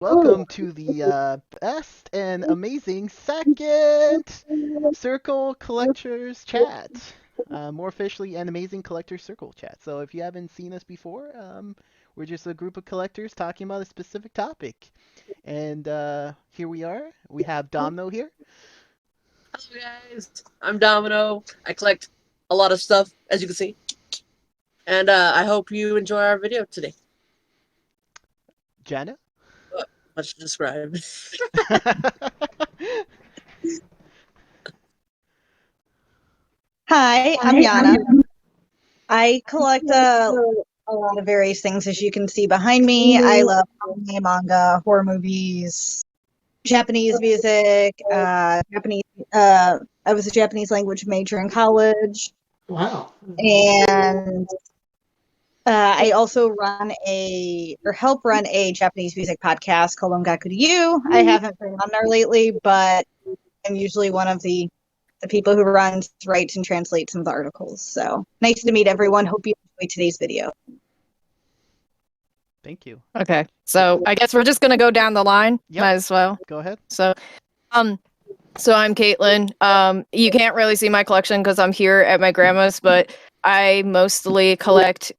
Welcome to the best and amazing second Circle Collectors Chat. More officially, an amazing Collectors Circle Chat. So if you haven't seen us before, we're just a group of collectors talking about a specific topic. And here we are. We have Domino here. Hello guys, I'm Domino. I collect a lot of stuff, as you can see. And I hope you enjoy our video today. Janna. Much to describe. Hi, I'm Janna. I collect a lot of various things, as you can see behind me. I love anime, manga, horror movies, Japanese music, Japanese. I was a Japanese language major in college. Wow. And I also help run a Japanese music podcast called Ongaku to You. I haven't been on there lately, but I'm usually one of the people who writes and translates some of the articles. So nice to meet everyone. Hope you enjoy today's video. Thank you. Okay, so I guess we're just gonna go down the line. Yep. Might as well. Go ahead. So I'm Caitlin. You can't really see my collection because I'm here at my grandma's, but I mostly collect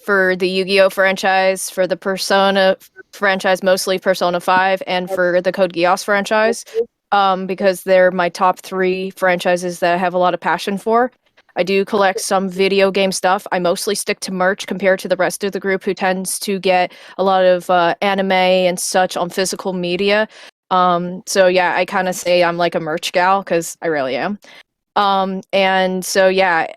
for the Yu-Gi-Oh franchise, for the Persona franchise, mostly Persona 5, and for the Code Geass franchise, because they're my top 3 franchises that I have a lot of passion for. I do collect some video game stuff. I mostly stick to merch compared to the rest of the group, who tends to get a lot of anime and such on physical media. So yeah, I kind of say I'm like a merch gal because I really am. And so yeah,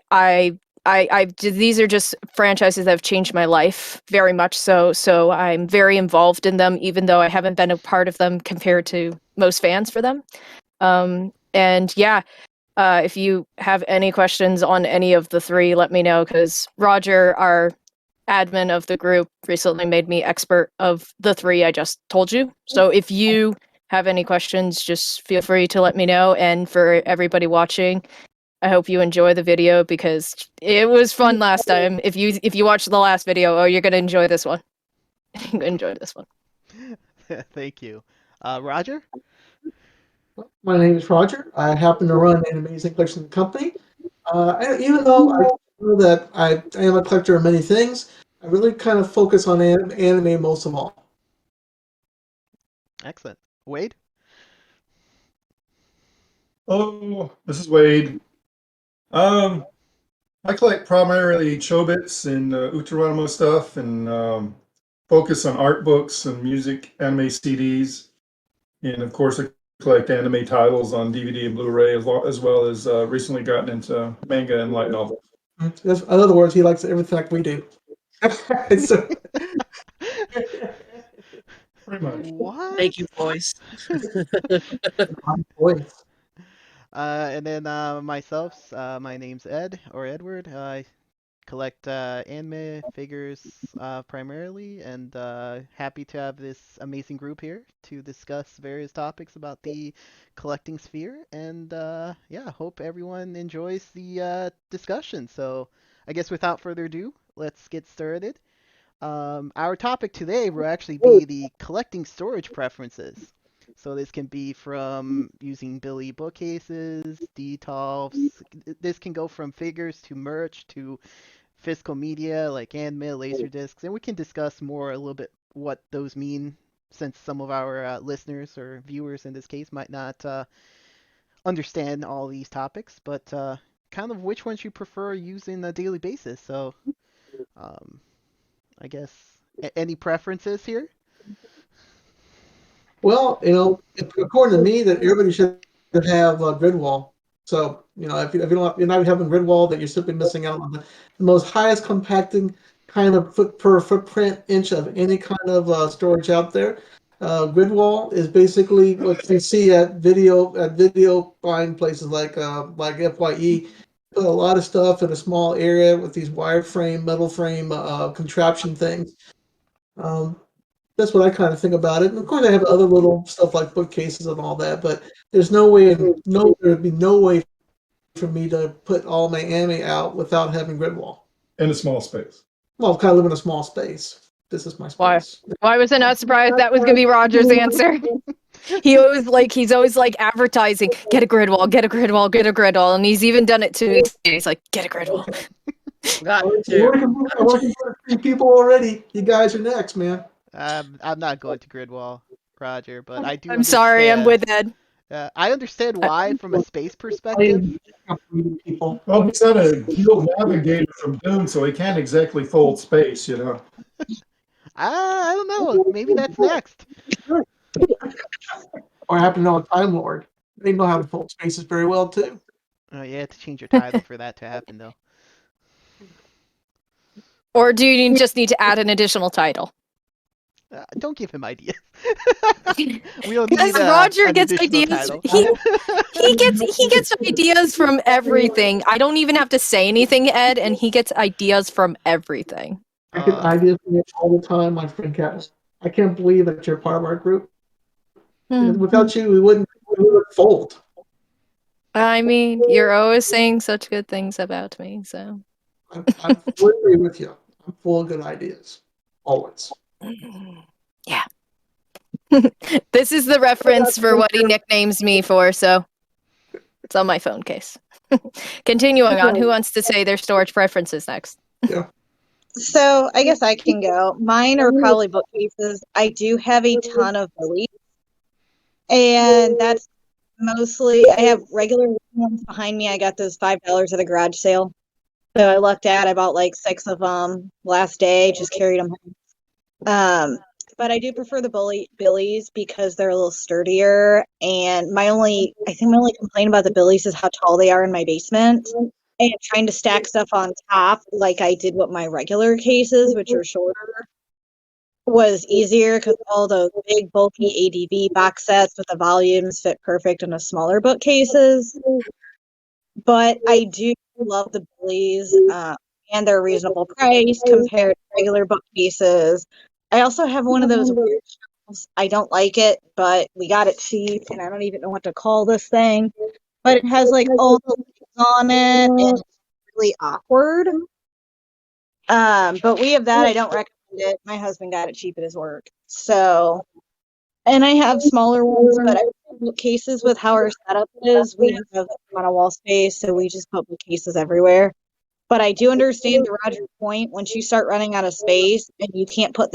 these are just franchises that have changed my life very much so. So I'm very involved in them, even though I haven't been a part of them compared to most fans for them. And yeah, if you have any questions on any of the 3, let me know, because Roger, our admin of the group, recently made me expert of the 3 I just told you. So if you have any questions, just feel free to let me know. And for everybody watching, I hope you enjoy the video because it was fun last time. If you watched the last video, you're gonna enjoy this one. You're gonna enjoy this one. Thank you. Roger? My name is Roger. I happen to run an amazing collection company. Even though I know that I am a collector of many things, I really kind of focus on anime most of all. Excellent. Wade? Oh, this is Wade. I collect primarily Chobits and Utarama stuff and focus on art books and music anime CDs. And of course, I collect anime titles on DVD and Blu-ray as well as recently gotten into manga and light novels. In other words, he likes everything like we do. So, Pretty much. What? Thank you, boys. boy. And then myself, my name's Ed or Edward. I collect anime figures primarily, and happy to have this amazing group here to discuss various topics about the collecting sphere. And yeah, hope everyone enjoys the discussion. So I guess without further ado, let's get started. Our topic today will actually be the collecting storage preferences. So this can be from using Billy bookcases, detolfs. This can go from figures to merch to physical media like anime, laser discs, and we can discuss more a little bit what those mean, since some of our listeners or viewers in this case might not understand all these topics, but kind of which ones you prefer using on a daily basis. So I guess any preferences here? Well, according to me, that everybody should have Gridwall. So, if you don't, you're not having Gridwall, that you're simply missing out on the most highest compacting kind of footprint inch of any kind of storage out there. Gridwall is basically what you see at video buying places like FYE. Put a lot of stuff in a small area with these wireframe, metal frame contraption things. That's what I kind of think about it. And of course, I have other little stuff like bookcases and all that, but there'd be no way for me to put all my anime out without having Gridwall. In a small space. Well, I kind of live in a small space. This is my Why? space. Why was I not surprised that was gonna be Roger's answer? He's always like advertising, get a grid wall, get a grid wall, get a grid wall, and he's even done it to me. He's like, get a grid wall. Got I'm to. working for 3 people already. You guys are next, man. I'm not going to Gridwall, Roger, but I do I'm sorry, I'm understand. with Ed. I understand why from a space perspective. People. Well, he's got a dual navigator from Doom, so he can't exactly fold space, you know. I don't know. Maybe that's next. Or I happen to know a Time Lord. They know how to fold spaces very well too. You have to change your title for that to happen, though. Or do you just need to add an additional title? Don't give him ideas. We don't Because need Roger an gets additional ideas. title. He gets ideas from everything. I don't even have to say anything, Ed, and he gets ideas from everything. I get ideas from you all the time, my friend Cat. I can't believe that you're part of our group. Without you, we wouldn't fold. I mean, you're always saying such good things about me, so. I fully agree with you. I'm full of good ideas. Always. Yeah. This is the reference for what he nicknames me for, so it's on my phone case. Continuing on, who wants to say their storage preferences next? Yeah. So I guess I can go. Mine are probably bookcases. I do have a ton of Billies, and that's mostly, I have regular ones behind me. I got those $5 at a garage sale. So I lucked out. I bought like 6 of them last day, just carried them home. But I do prefer the Billies because they're a little sturdier. And I think my only complaint about the Billies is how tall they are in my basement. And trying to stack stuff on top, like I did with my regular cases, which are shorter, was easier because all those big, bulky ADV box sets with the volumes fit perfect in the smaller bookcases. But I do love the Billies, and they're a reasonable price compared to regular bookcases. I also have one of those weird shelves. I don't like it, but we got it cheap, and I don't even know what to call this thing. But it has like all the leaves on it, and it's really awkward. But we have that. I don't recommend it. My husband got it cheap at his work. So, and I have smaller ones, but I put bookcases with how our setup is. We have a lot of wall space, so we just put bookcases everywhere. But I do understand the Roger point. Once you start running out of space and you can't put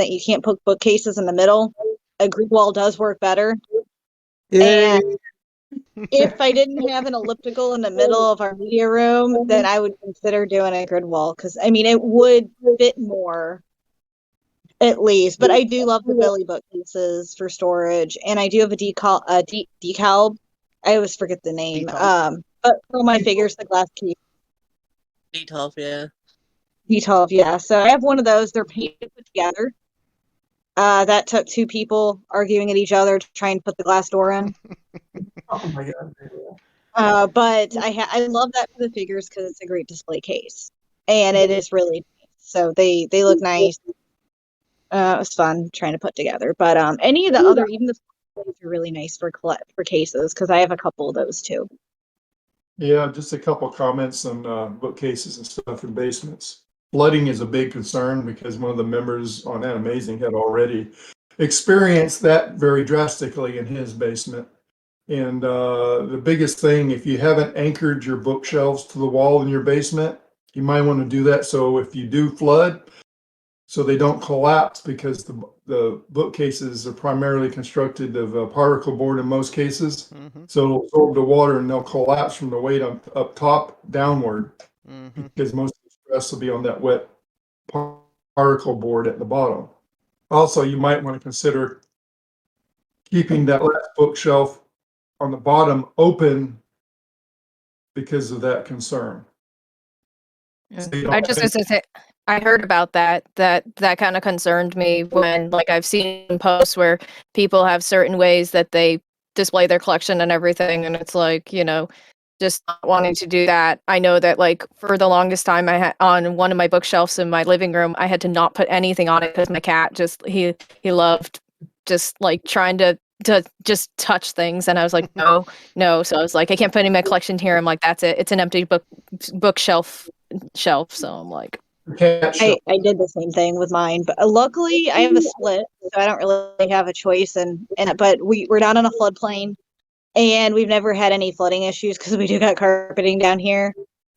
bookcases in the middle, a grid wall does work better. Yeah. And if I didn't have an elliptical in the middle of our media room, then I would consider doing a grid wall because I mean it would fit more, at least. But I do love the Billy bookcases for storage, and I do have a decal. I always forget the name. Decal. But for my figures, the glass key. D12, yeah. D12, yeah. So I have one of those. They're painted to put together. That took 2 people arguing at each other to try and put the glass door in. Oh my god. But I love that for the figures because it's a great display case, and it is really nice. So they look nice. It was fun trying to put together. But any of the other, even the displays are really nice for cases because I have a couple of those too. Yeah, just a couple comments on bookcases and stuff in basements. Flooding is a big concern because one of the members on Animazing had already experienced that very drastically in his basement. And the biggest thing, if you haven't anchored your bookshelves to the wall in your basement, you might want to do that. So if you do flood, so they don't collapse, because the bookcases are primarily constructed of particle board in most cases. Mm-hmm. So it'll absorb the water and they'll collapse from the weight up top downward, Mm-hmm. because most of the stress will be on that wet particle board at the bottom. Also, you might want to consider keeping that last bookshelf on the bottom open because of that concern. So you I don't just have- was to say, I heard about that kind of concerned me when, like, I've seen posts where people have certain ways that they display their collection and everything, and it's like, you know, just not wanting to do that. I know that, like, for the longest time, I had on one of my bookshelves in my living room, I had to not put anything on it because my cat just he loved just like trying to just touch things, and I was like, no. So I was like, I can't put any of my collection here. I'm like, that's it. It's an empty bookshelf. So I'm like, Cat shelf. I did the same thing with mine, but luckily I have a split, so I don't really have a choice. But we're not on a floodplain, and we've never had any flooding issues because we do got carpeting down here.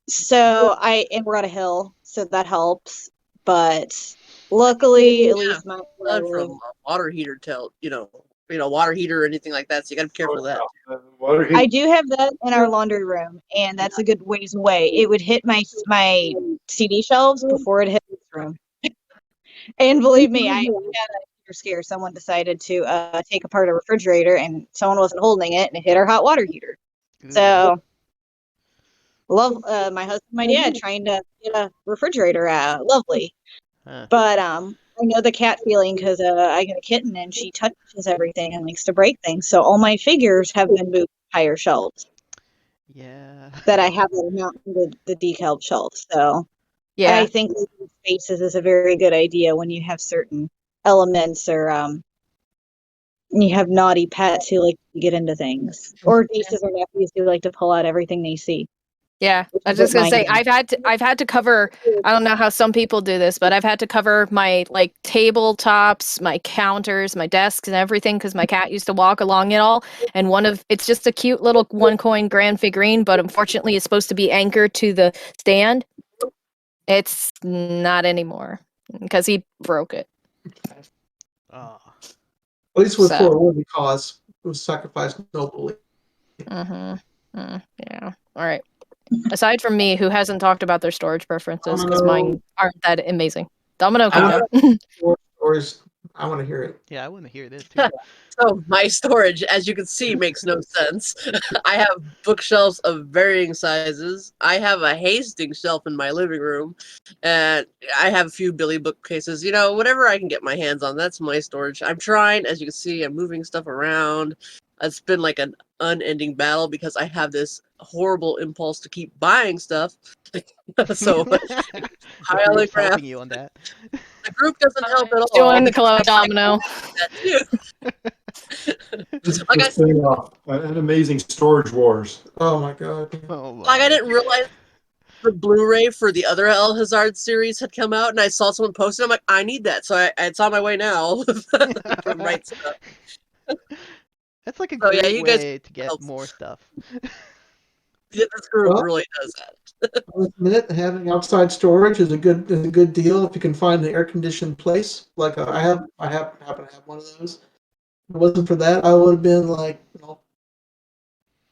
So and we're on a hill, so that helps. But luckily, at least my Flood from a water heater till water heater or anything like that. So you got to be careful of that. Water heat. I do have that in our laundry room, and that's a good ways away. It would hit my CD shelves before it hit this room. And believe me, I had a scare. Someone decided to take apart a refrigerator, and someone wasn't holding it, and it hit our hot water heater. So, love my husband, my dad, trying to get a refrigerator out. Lovely. Huh. But I know the cat feeling because I got a kitten, and she touches everything and likes to break things. So all my figures have been moved to higher shelves Yeah. that I have them out on the decal shelf. So Yeah. I think leaving spaces is a very good idea when you have certain elements or you have naughty pets who like to get into things, or nieces or nephews who like to pull out everything they see. Yeah, Which I is was just what gonna say mine I've had to cover. I don't know how some people do this, but I've had to cover my like tabletops, my counters, my desks, and everything because my cat used to walk along it all. And it's just a cute little 1 coin grand figurine, but unfortunately, it's supposed to be anchored to the stand. It's not anymore because he broke it. Oh. At least with So. for a worthy cause, it was sacrificed nobly. Yeah. All right. Aside from me, who hasn't talked about their storage preferences because mine aren't that amazing. Domino can go. Stories, I want to hear it. Yeah, I want to hear this too. So my storage, as you can see, makes no sense. I have bookshelves of varying sizes. I have a Hastings shelf in my living room, and I have a few Billy bookcases. Whatever I can get my hands on, that's my storage. I'm trying, as you can see, I'm moving stuff around. It's been like an unending battle because I have this horrible impulse to keep buying stuff. So The piling group's crap. helping you on that. The group doesn't help at all. Join the club, Domino. That too. Like I said, An amazing storage wars. Oh my god. Oh my. Like I didn't realize the Blu-ray for the other El Hazard series had come out, and I saw someone post it. I'm like, I need that, so it's on my way now. From Right Stuff. That's like a So, yeah, great you guys way to get help. more stuff. Yeah, this group Well, really does that. I must admit, having outside storage is a good deal if you can find an air conditioned place. Like I happen to have one of those. If it wasn't for that, I would have been like,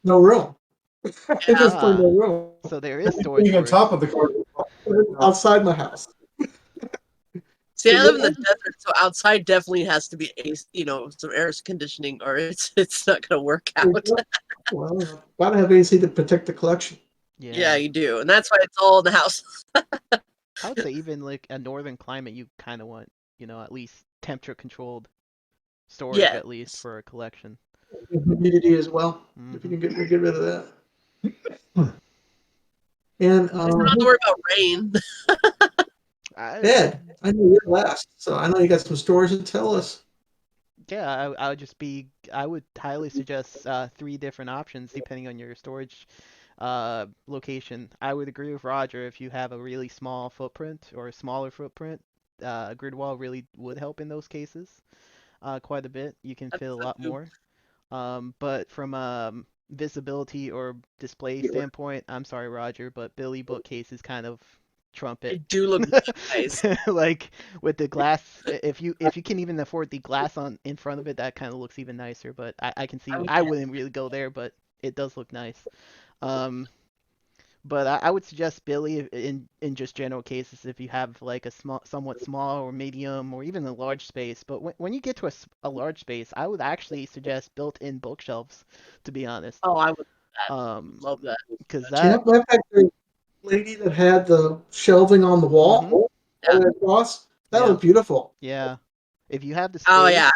no room. It's just for no room. So there is storage Being on for top of the car. Outside my house. See, I live in the desert, so outside definitely has to be some air conditioning, or it's not going to work out. Well, gotta have AC to protect the collection. Yeah, you do, and that's why it's all in the house. I would say even like a northern climate, you kind of want, at least temperature controlled storage Yeah. at least for a collection. Humidity as well. Mhm. If you can get rid of that. And You don't have to worry about rain. Ed, I know you're last, so I know you got some stories to tell us. Yeah, I would highly suggest 3 different options depending on your storage location. I would agree with Roger if you have a really small footprint or a smaller footprint. Gridwall really would help in those cases quite a bit. You can fit a lot more. But from visibility or display standpoint, I'm sorry, Roger, but Billy bookcases kind of trump They it. do look nice. Like with the glass, if you can even afford the glass on in front of it, that kind of looks even nicer. But I can see I wouldn't really go there, but it does look nice. But I would suggest Billy in just general cases if you have like a somewhat small or medium or even a large space. But when you get to a large space, I would actually suggest built-in bookshelves, to be honest. Oh, I would love that. Because Yeah, matter of fact, the lady that had the shelving on the wall across, that was beautiful. Yeah, if you have the space Oh yeah,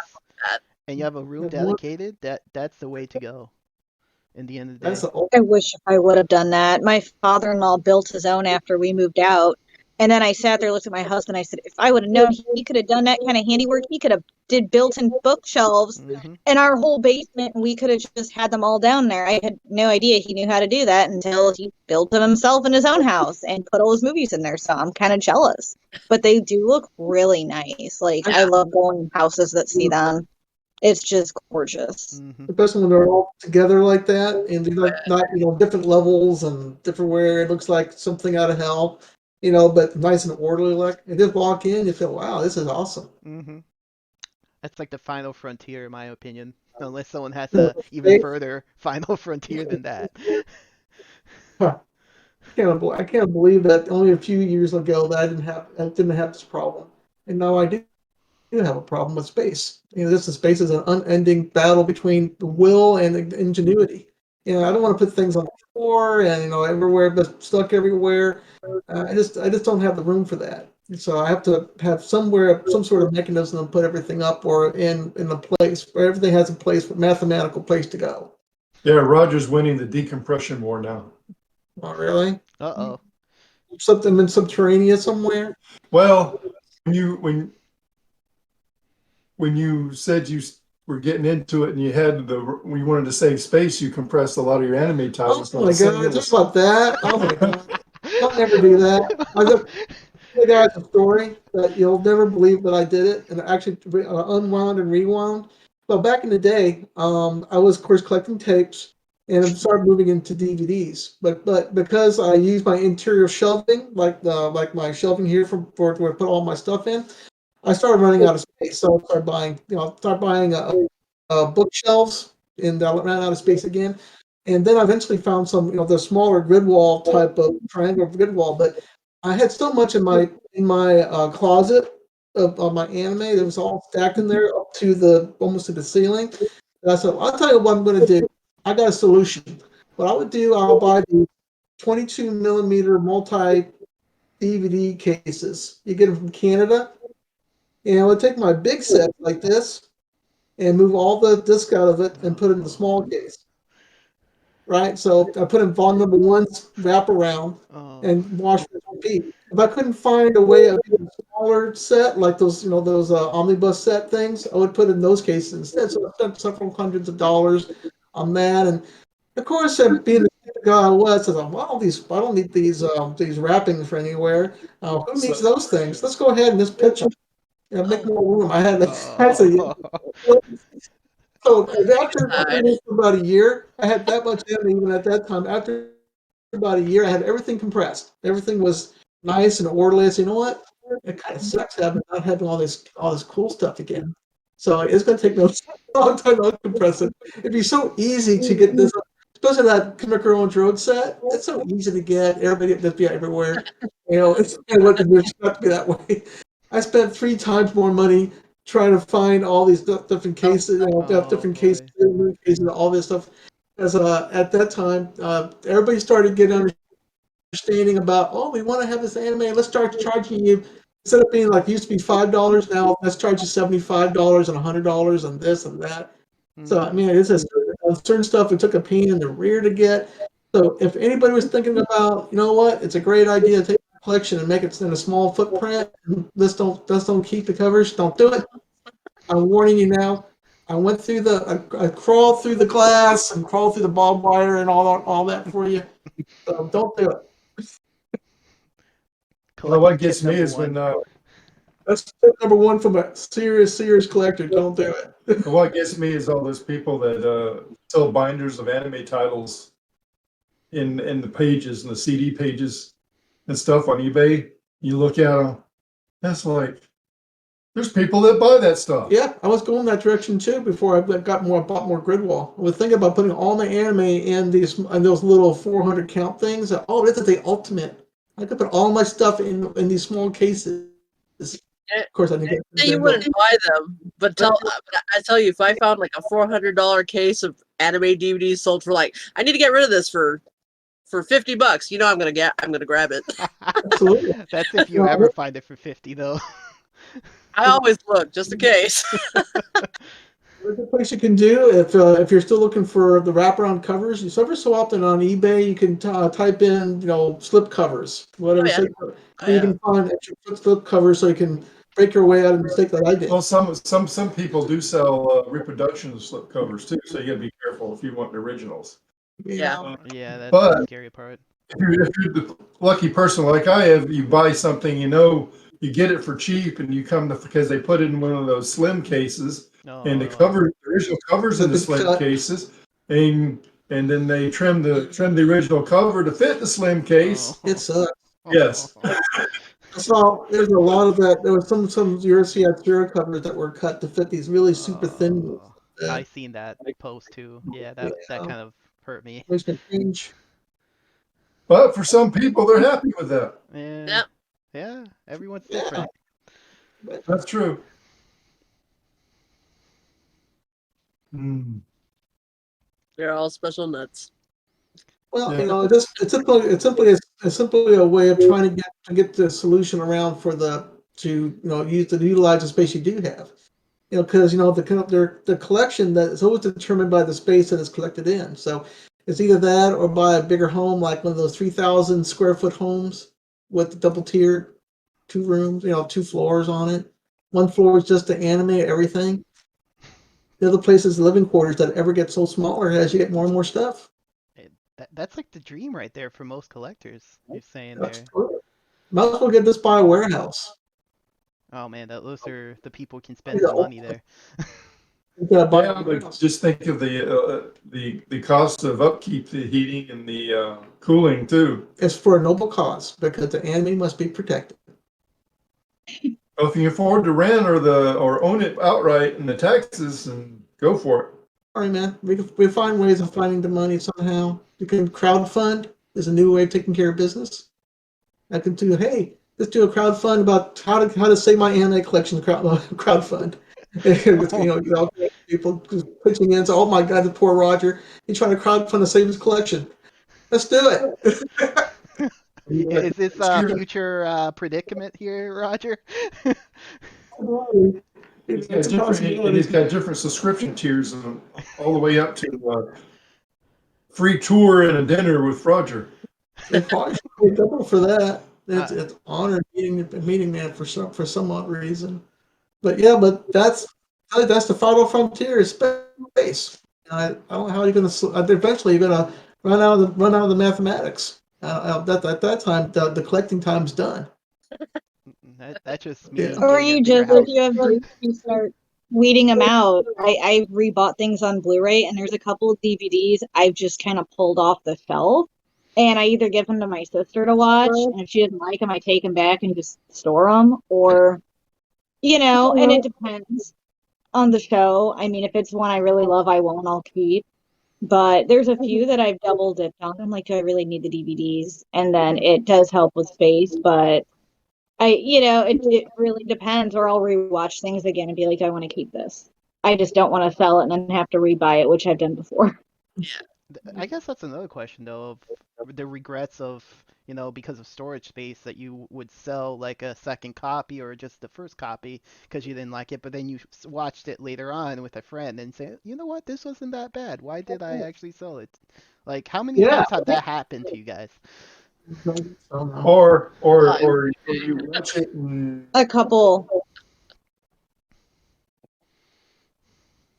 and you have a room dedicated, that's the way to go. In the end of the day. I wish I would have done that. My father-in-law built his own after we moved out, And then I sat there, looked at my husband. I said, if I would have known he could have done that kind of handiwork, he could have did built-in bookshelves Mm-hmm. in our whole basement, and we could have just had them all down there. I had no idea he knew how to do that until he built them himself in his own house and put all his movies in there. So I'm kind of jealous. But they do look really nice. Like, I love going in houses that see them. It's just gorgeous. Mm-hmm. Especially when they're all together like that, and they're like not, different levels and different where it looks like something out of hell, but nice and orderly. Like, you just walk in, you feel, wow, this is awesome. Mm-hmm. That's like the final frontier, in my opinion. Unless someone has a even further final frontier than that. I can't believe that only a few years ago that I didn't have this problem, and now I do have a problem with space. Space is an unending battle between the will and the ingenuity. I don't want to put things on the floor and everywhere, but stuck everywhere. I just don't have the room for that. So I have to have some sort of mechanism to put everything up or in a place where everything has a place, mathematical place to go. Yeah, Roger's winning the decompression war now. Oh, really? Uh-oh. Something in Subterranea somewhere? Well, when you said you were getting into it and you wanted to save space, you compressed a lot of your anime titles. Oh my god, just like that. Oh my god. Don't ever do that. I got a story that you'll never believe that I did it, and actually unwound and rewound. Well, back in the day, I was of course collecting tapes, and I started moving into DVDs. But because I use my interior shelving, like my shelving here for where I put all my stuff in, I started running out of space. So I started buying bookshelves, and I ran out of space again. And then I eventually found some, the smaller Gridwall type of triangular Gridwall. But I had so much in my closet of my anime that was all stacked in there up to almost to the ceiling. And I said, I'll tell you what I'm going to do. I got a solution. What I would do, I'll buy the 22 millimeter multi DVD cases. You get them from Canada. And I would take my big set like this and move all the disc out of it and put it in the small case. Right? So I put in volume number one's wrap around and wash and repeat. If I couldn't find a way of a smaller set, like those omnibus set things, I would put in those cases instead. So I spent several hundreds of dollars on that. And of course, being the guy I was, I thought, well, I don't need these wrappings for anywhere. Who needs those things? Let's go ahead and just pitch them. Make more room. I had to. So after about a year, I had that much in even at that time. After about a year, I had everything compressed. Everything was nice and orderly. I said, you know what? It kind of sucks not having all this cool stuff again. So it's going to take me a long time to compress it. It'd be so easy to get this, especially that Chemical Orange Road set. It's so easy to get. Everybody just be everywhere. It's got to be that way. I spent 3 times more money trying to find all these different cases, cases, all this stuff. As at that time, everybody started getting understanding about, we want to have this anime. Let's start charging you. Instead of being like it used to be $5 now, let's charge you $75 and $100 and this and that. So I mean, it's just certain stuff. It took a pain in the rear to get. So if anybody was thinking about, it's a great idea to take a collection and make it in a small footprint. Let's don't keep the covers. Don't do it. I'm warning you now. I went through I crawled through the glass and crawled through the barbed wire and all that for you. So don't do it. What gets me is when that's tip number one from a serious collector. Don't do it. What gets me is all those people that sell binders of anime titles in the pages and the CD pages and stuff on eBay. You look at them, that's like, there's people that buy that stuff. Yeah, I was going that direction too before I bought more Gridwall. I was thinking about putting all my anime in those little 400 count things. This is the ultimate. I could put all my stuff in these small cases. Of course, I didn't get. You wouldn't buy them, but I tell you, if I found like a $400 case of anime DVDs sold for I need to get rid of this for $50, I'm gonna grab it. Absolutely. That's if you ever find it for 50 though. I always look just in case. Another place you can do if you're still looking for the wraparound covers. You ever so often on eBay you can type in slip covers, whatever. Oh, yeah. Slip, Oh, you yeah. can find extra slip covers so you can break your way out of the mistake that I did. Well, some people do sell reproduction of slip covers too, so you got to be careful if you want the originals. Yeah. Yeah, that's But the scary part. if you're the lucky person like I have, you buy something, you get it for cheap, and you come to because they put it in one of those slim cases, and the original covers in the slim cases, and then they trim the original cover to fit the slim case. It sucks. Yes. So there's a lot of that. There was some European zero covers that were cut to fit these really super thin. I seen that post too. Yeah, that kind of hurt me. Makes me cringe. But for some people, they're happy with that. Yeah. Yeah, everyone's different. That's true. Mm. They're all special nuts. Well, Yeah. it's simply a way of trying to get the solution around for utilize the space you do have. Because the collection that is always determined by the space that it's collected in. So it's either that or buy a bigger home, like one of those 3,000 square foot homes with the double tiered 2 rooms, 2 floors on it. One floor is just to animate everything. The other place is the living quarters that ever get so smaller as you get more and more stuff. That's like the dream right there for most collectors. You're saying That's there. true. Might as well get this by a warehouse. Oh man, those are the people who can spend the money there. Yeah, but just think of the cost of upkeep, the heating and the cooling too. It's for a noble cause because the anime must be protected. Well, if you can afford to rent or own it outright in the taxes, and go for it. All right, man. We find ways of finding the money somehow. You can crowdfund. Is a new way of taking care of business. I can do. Hey, let's do a crowdfund about how to save my anime collection. Crowdfund. People pitching in. So, oh my God, the poor Roger. He's trying to crowdfund to save his collection. Let's do it. Is this a future predicament here, Roger? He's got different subscription tiers, all the way up to free tour and a dinner with Roger. It's double for that. It's honored meeting man for some odd reason. But yeah, that's the final frontier is space. I don't know how you're going to. Eventually, you're going to run out of the mathematics. At that time, the collecting time's done. That just means. Or you just, if you have you start weeding them out. I rebought things on Blu-ray, and there's a couple of DVDs I've just kind of pulled off the shelf, and I either give them to my sister to watch, and if she doesn't like them, I take them back and just store them, or and it depends on the show. I mean, if it's one I really love, I won't. I'll keep. But there's a few that I've double dipped on. I'm like, do I really need the DVDs? And then it does help with space, but it really depends. Or I'll rewatch things again and be like, I want to keep this. I just don't want to sell it and then have to rebuy it, which I've done before. I guess that's another question though, of the regrets of, because of storage space that you would sell like a second copy or just the first copy because you didn't like it, but then you watched it later on with a friend and say, you know what, this wasn't that bad. Why did I actually sell it? Like, how many times have that happened to you guys? Or you watch it and A couple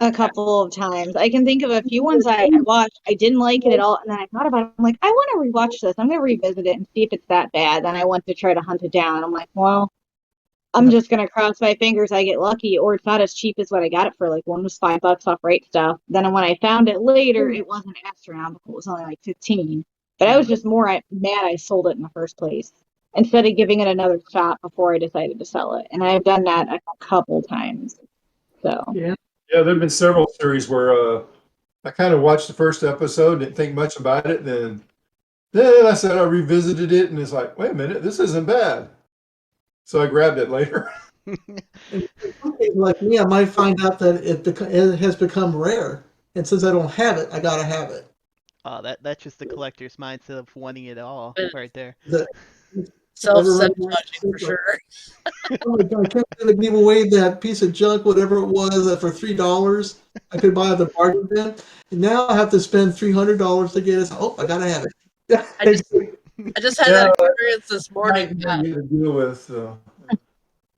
of times. I can think of a few ones I watched. I didn't like it at all, and then I thought about it. I'm like, I want to rewatch this. I'm going to revisit it and see if it's that bad. Then I went to try to hunt it down. I'm like, well, I'm just going to cross my fingers I get lucky, or it's not as cheap as what I got it for. Like, one was $5 off Right Stuff. Then when I found it later, it wasn't astronomical. It was only like 15. But I was just more mad I sold it in the first place instead of giving it another shot before I decided to sell it. And I've done that a couple times. So yeah, there have been several series where I kind of watched the first episode, didn't think much about it, then I said I revisited it, and it's like, wait a minute, this isn't bad. So I grabbed it later. Like me, I might find out that it has become rare, and since I don't have it, I gotta have it. That's just the collector's mindset of wanting it all right there. Self-sabotaging for sure. Oh my God, I can't believe they gave away that piece of junk, whatever it was, for $3. I could buy at the bargain bin. And now I have to spend $300 to get it. Oh, I gotta have it. I just had that experience this morning. You to deal with.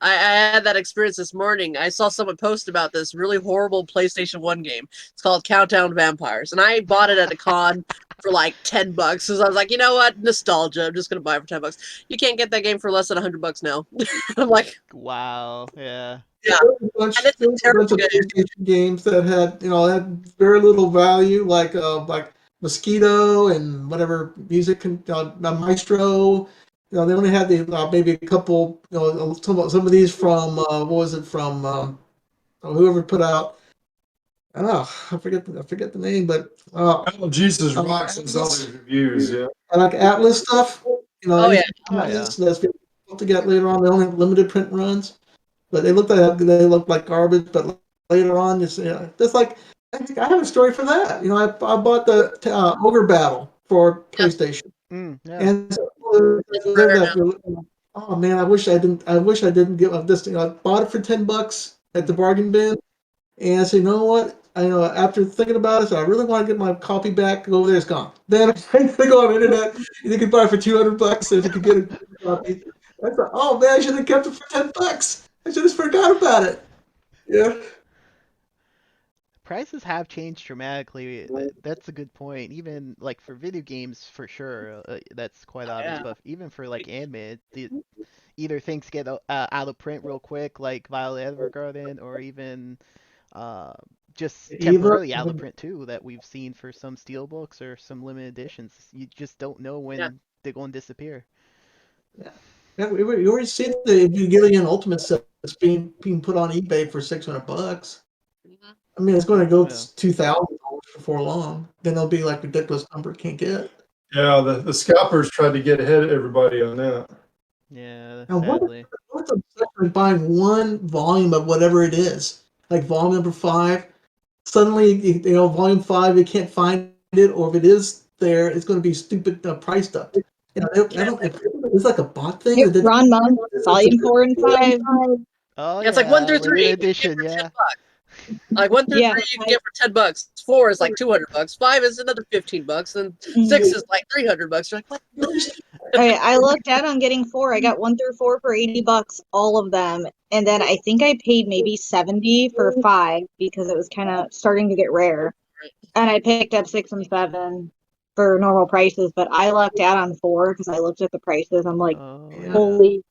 I had that experience this morning. I saw someone post about this really horrible PlayStation 1 game. It's called Countdown Vampires. And I bought it at a con for like $10. Because I was like, you know what? Nostalgia. I'm just going to buy it for $10. You can't get that game for less than $100 now. I'm like, Wow. Yeah. yeah. And it's a terrible game. PlayStation games that had very little value, like Mosquito and whatever music, Maestro. They only had maybe a couple. Some of these from what was it from? Whoever put out. I forget the name, but Jesus Rocks and some of these reviews. Yeah. I like Atlas stuff. Atlas that's been put together later on. They only have limited print runs, but they look like garbage. But later on, it's just like I have a story for that. I bought the Ogre Battle for PlayStation. Yeah. And oh man, I wish I didn't give up this thing. I bought it for $10 at the bargain bin, and I said, you know what? After thinking about it, so I really want to get my copy back. Over there, it's gone. Then I go on the internet, and you can buy it for $200 if you could get a copy. I thought, oh man, I should have kept it for $10. I should have forgot about it. Yeah. Prices have changed dramatically. That's a good point. Even like for video games, for sure, that's quite obvious. But even for like anime, either things get out of print real quick, like Violet Evergarden, or even just temporarily out of print too. That we've seen for some steelbooks or some limited editions. You just don't know when they're going to disappear. Yeah, we already see the Evangelion Ultimate set that's being put on eBay for $600. I mean, it's going to go $2,000 before long. Then there'll be like ridiculous number can't get. Yeah, the scalpers tried to get ahead of everybody on that. Yeah, now, sadly. what's upset with buying one volume of whatever it is, like volume number 5? Suddenly, volume 5, you can't find it, or if it is there, it's going to be stupid priced up. It's like a bot thing. Ranma, volume 4 and 5. Oh yeah, it's like 1 through 3. limited edition, yeah. Like 1 through 3 you can get for $10. 4 is like $200. 5 is another $15, and 6 is like $300. You're like, what? Okay, I looked out on getting 4. I got 1 through 4 for $80, all of them, and then I think I paid maybe $70 for 5 because it was kind of starting to get rare. And I picked up 6 and 7 for normal prices, but I lucked out on 4 because I looked at the prices. I'm like, holy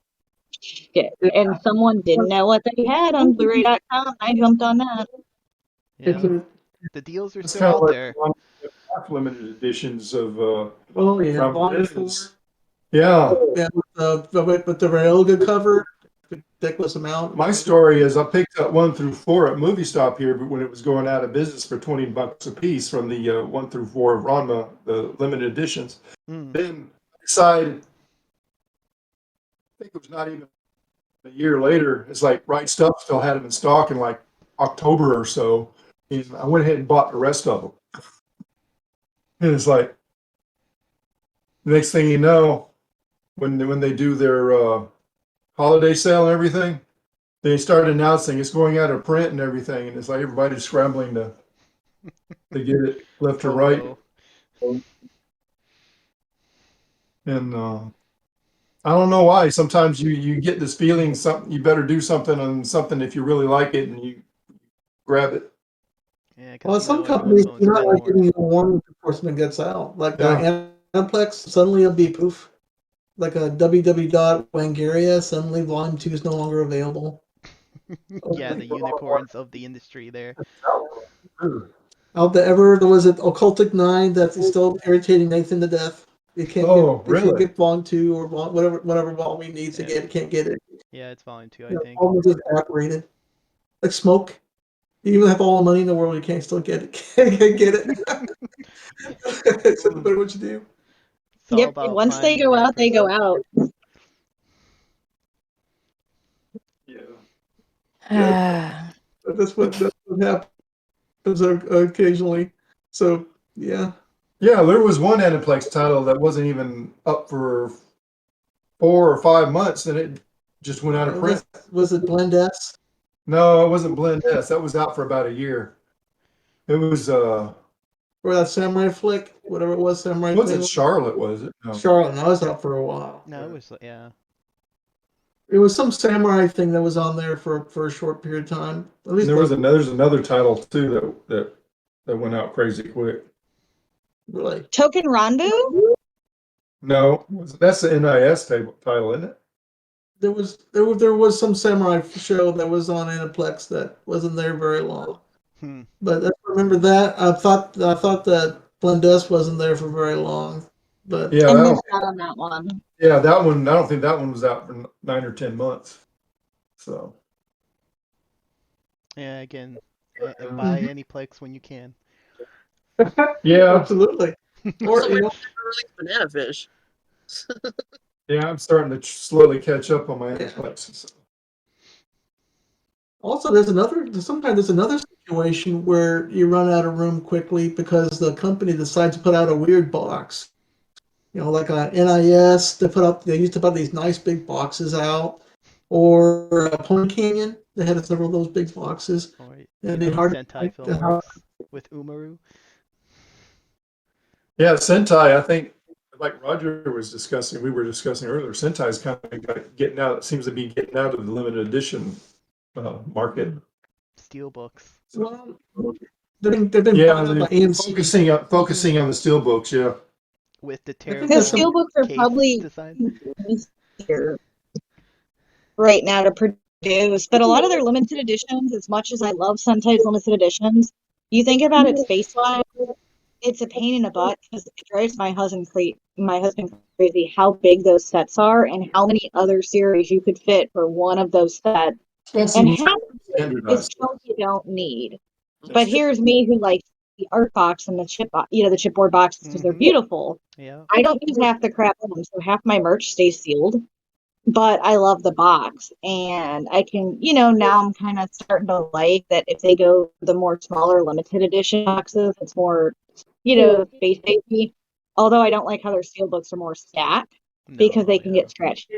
shit! And someone didn't know what they had on Bluray.com. I jumped on that. Yeah, the deals are It's still out like there. limited editions of volume 4. Yeah. With the Rayoga cover, ridiculous amount. My story is I picked up 1 through 4 at Movie Stop here, but when it was going out of business for $20 a piece from the 1 through 4 of Ranma, the limited editions. Then I decided, I think it was not even a year later, it's like Right Stuff still had them in stock in like October or so. And I went ahead and bought the rest of them. And it's like, the next thing you know, when they do their holiday sale and everything, they start announcing it's going out of print and everything, and it's like everybody's scrambling to get it left or right. And I don't know why. Sometimes you get this feeling something you better do something on something if you really like it, and you grab it. Yeah, well, some companies do not like giving you a warning before something gets out. Like Interplex, suddenly it'll be poof. Like a www.wangaria, suddenly volume 2 is no longer available. Yeah, the unicorns of the industry there. Out there was it Occultic 9 that's still irritating Nathan to death. You can't get volume 2 or whatever volume he needs to get. Can't get it. Yeah, it's volume 2, I think. Almost just evaporated. Like smoke. You even have all the money in the world, you can't still get it. Can't get it. It's no matter what you do. Yep. Once they go out, they go out. Yeah. That's what happens occasionally. So yeah. Yeah, there was one Animaplex title that wasn't even up for 4 or 5 months, and it just went out of print. Was it Blend S? No, it wasn't Blend S. That was out for about a year. It was Or that Samurai flick, whatever it was, Samurai. wasn't Charlotte, was it? No. Charlotte. No, it was out for a while. No, it was It was some samurai thing that was on there for a short period of time. At least There's another title too that went out crazy quick. really. Token Ranbu? No, that's the NIS title, isn't it? There was some samurai show that was on Interplex that wasn't there very long. But I remember that. I thought that Blendess wasn't there for very long. But Yeah, I missed out on that one. yeah, that one. I don't think that one was out for 9 or 10 months. So yeah. Again, buy Anyplex when you can. yeah, absolutely. Or So release Banana Fish. yeah, I'm starting to slowly catch up on my Aniplex. also sometimes there's another situation where you run out of room quickly because the company decides to put out a weird box. You know, like on NIS, they used to put these nice big boxes out, or Pony Canyon, they had several of those big boxes. Oh, wait. And You they know, hard Sentai film works with Umaru. Yeah, Sentai. I think, like Roger was discussing, we were discussing earlier. Sentai's kind of getting out. It seems to be getting out of the limited edition market. Steelbooks. Well, they've been Yeah, bought by AMC. focusing on the steel books. Yeah. With the think terrible that's The steelbooks are case probably design. easier right now to produce, but a lot of their limited editions, as much as I love Sentai's limited editions, you think about it space-wise, it's a pain in the butt because it drives my husband crazy how big those sets are and how many other series you could fit for one of those sets. And half is junk you don't need. But here's me who likes the art box and the chipboard boxes because they're beautiful. Yeah. I don't use half the crap in them, so half my merch stays sealed. But I love the box, and I can, now I'm kind of starting to like that if they go the more smaller limited edition boxes, it's more, space safety. Although I don't like how their steel books are more stacked because they can get scratched.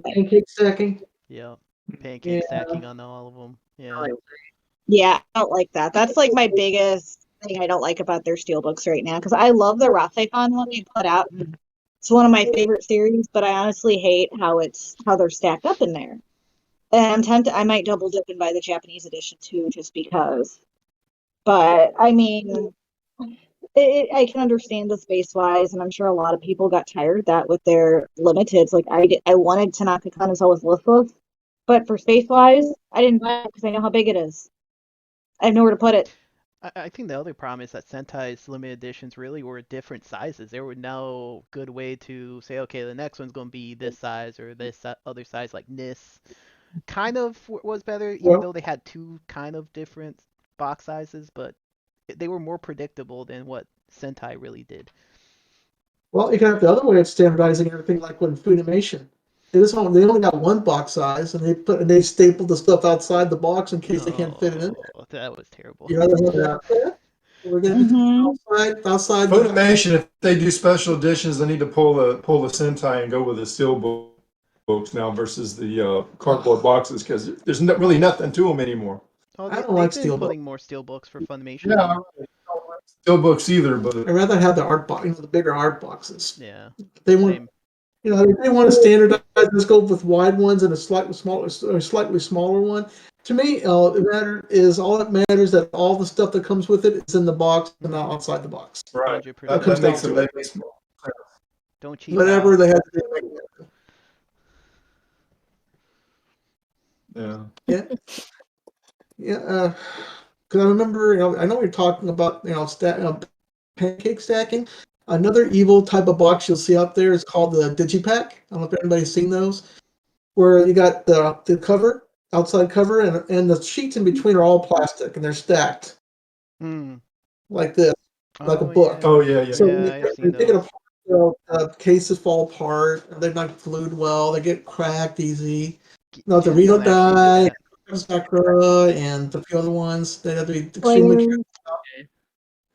Pancake stacking. Yeah. Pancake stacking on all of them. Yeah. Yeah, I don't like that. That's like my biggest thing I don't like about their steel books right now because I love the Rathefon one they put out. It's one of my favorite series, but I honestly hate how they're stacked up in there. And I'm tempted, I might double dip and buy the Japanese edition too, just because. But I mean, I can understand the space wise, and I'm sure a lot of people got tired of that with their limiteds. Like I wanted Tanaka Kanazawa with listless, but for space wise, I didn't buy it because I know how big it is. I have nowhere to put it. I think the other problem is that Sentai's limited editions really were different sizes. There were no good way to say, okay, the next one's going to be this size or this other size, like NIS. Kind of was better, even though they had two kind of different box sizes, but they were more predictable than what Sentai really did. Well, you can have the other way of standardizing everything, like when Funimation. They only got one box size, and they stapled the stuff outside the box in case they can't fit it in there. That was terrible. You know, we're gonna be outside. Funimation, if they do special editions, they need to pull the Sentai and go with the steel books now versus the cardboard boxes because there's really nothing to them anymore. Oh, I don't like they've been steel putting more steel books for Funimation. Yeah, I don't like steel books either, but I'd rather have the art box, the bigger art boxes. Yeah. They want, if they want to standardize, let's go with wide ones and a slightly smaller one. To me, all that matters that all the stuff that comes with it is in the box and not outside the box. Right. 100%. That makes it small. Don't cheat. Whatever they have to do. Yeah. Yeah. Because I remember, I know you're talking about, pancake stacking. Another evil type of box you'll see out there is called the Digipack. I don't know if anybody's seen those, where you got the cover, outside cover, and the sheets in between are all plastic and they're stacked like this, like a book. Oh yeah. So I've seen they get those. cases fall apart. They're not glued well. They get cracked easy. No, the Janna Reno actually did die, that. Sakura, and a few other ones. They have to be extremely careful.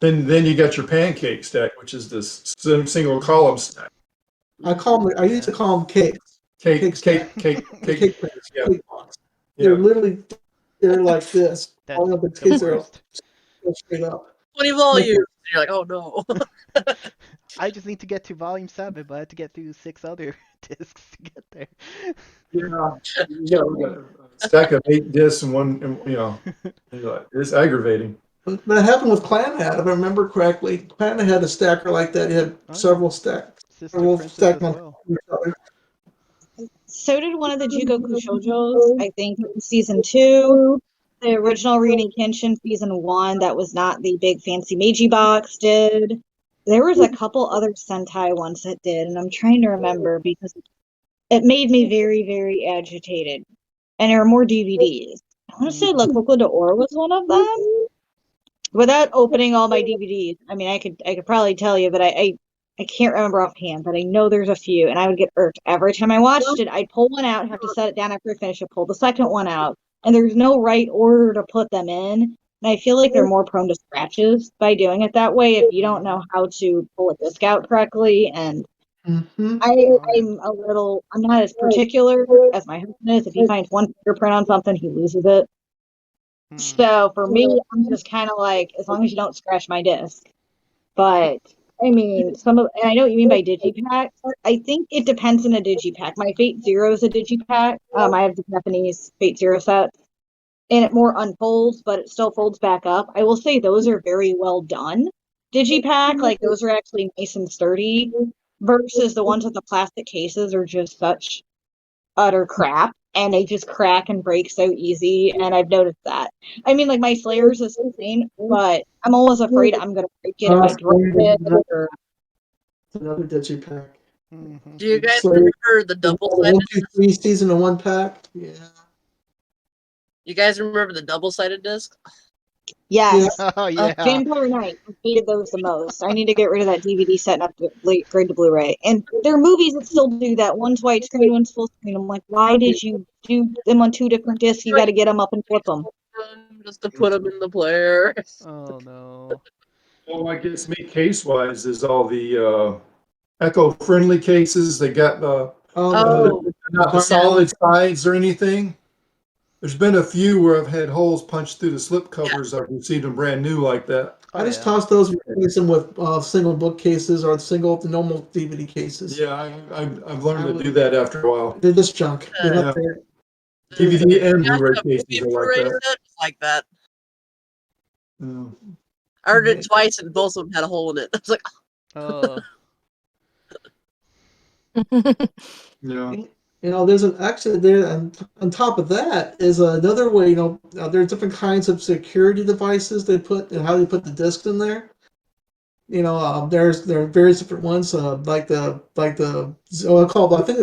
Then you got your pancake stack, which is this single column stack. I used to call them cakes. Cake mix, yeah. cake box. Yeah. They're like this. That's All of the the case are worst. straight up. 20 volumes. And you're like, oh no. I just need to get to volume 7, but I have to get through 6 other discs to get there. Yeah. We got a stack of 8 discs and one, and, you know, it's aggravating. That happened with Clanhead, if I remember correctly. Clanhead had a stacker like that. He had Oh, yeah. several stacks. Sister Princess Stacked as on well. each other. So did one of the Jugoku Shoujos, I think season 2. The original Rurouni Kenshin season 1 that was not the big fancy Meiji box did. There was a couple other Sentai ones that did, and I'm trying to remember because it made me very, very agitated. And there are more DVDs. I want to say La Coco d'Or was one of them. Without opening all my DVDs, I mean, I could probably tell you, but I can't remember offhand. But I know there's a few, and I would get irked every time I watched it. I'd pull one out, have to set it down after I finish it, pull the second one out, and there's no right order to put them in. And I feel like they're more prone to scratches by doing it that way if you don't know how to pull a disc out correctly. And I'm not as particular as my husband is. If he finds one fingerprint on something, he loses it. So for me, I'm just kind of like, as long as you don't scratch my disc. But I mean, and I know what you mean by digipack. I think it depends on a digipack. My Fate Zero is a digipack. I have the Japanese Fate Zero set, and it more unfolds, but it still folds back up. I will say those are very well done. Digipack, like those are actually nice and sturdy, versus the ones with the plastic cases are just such utter crap. And they just crack and break so easy, and I've noticed that. I mean, like, my Slayers is insane, but I'm always afraid I'm going to break it if I drop it. Or... Another digipack. Do you guys remember the double-sided? 1, 2, 3 season in one pack. Yeah. You guys remember the double-sided disc? Yes. Oh, yeah. Vampire Knight. I hated those the most. I need to get rid of that DVD set and upgrade to Blu-ray. And there are movies that still do that. One's widescreen, one's full screen. I'm like, why did you do them on 2 different discs? You got to get them up and flip them. Just to put them in the player. Oh, no. Well, what gets me case-wise is all the eco-friendly cases. They got not the solid sides or anything. There's been a few where I've had holes punched through the slip covers. I've received them brand new like that. I just toss those and replace them with single bookcases or the normal DVD cases. Yeah, I've learned to do that after a while. They're just junk. They're not there. DVD and Blu-ray cases are like that. Like that. Yeah. I ordered it twice and both of them had a hole in it. I was like, Oh. Yeah. You know, there's on top of that is another way. You know, there's different kinds of security devices they put and how they put the discs in there. You know, there are various different ones I think they're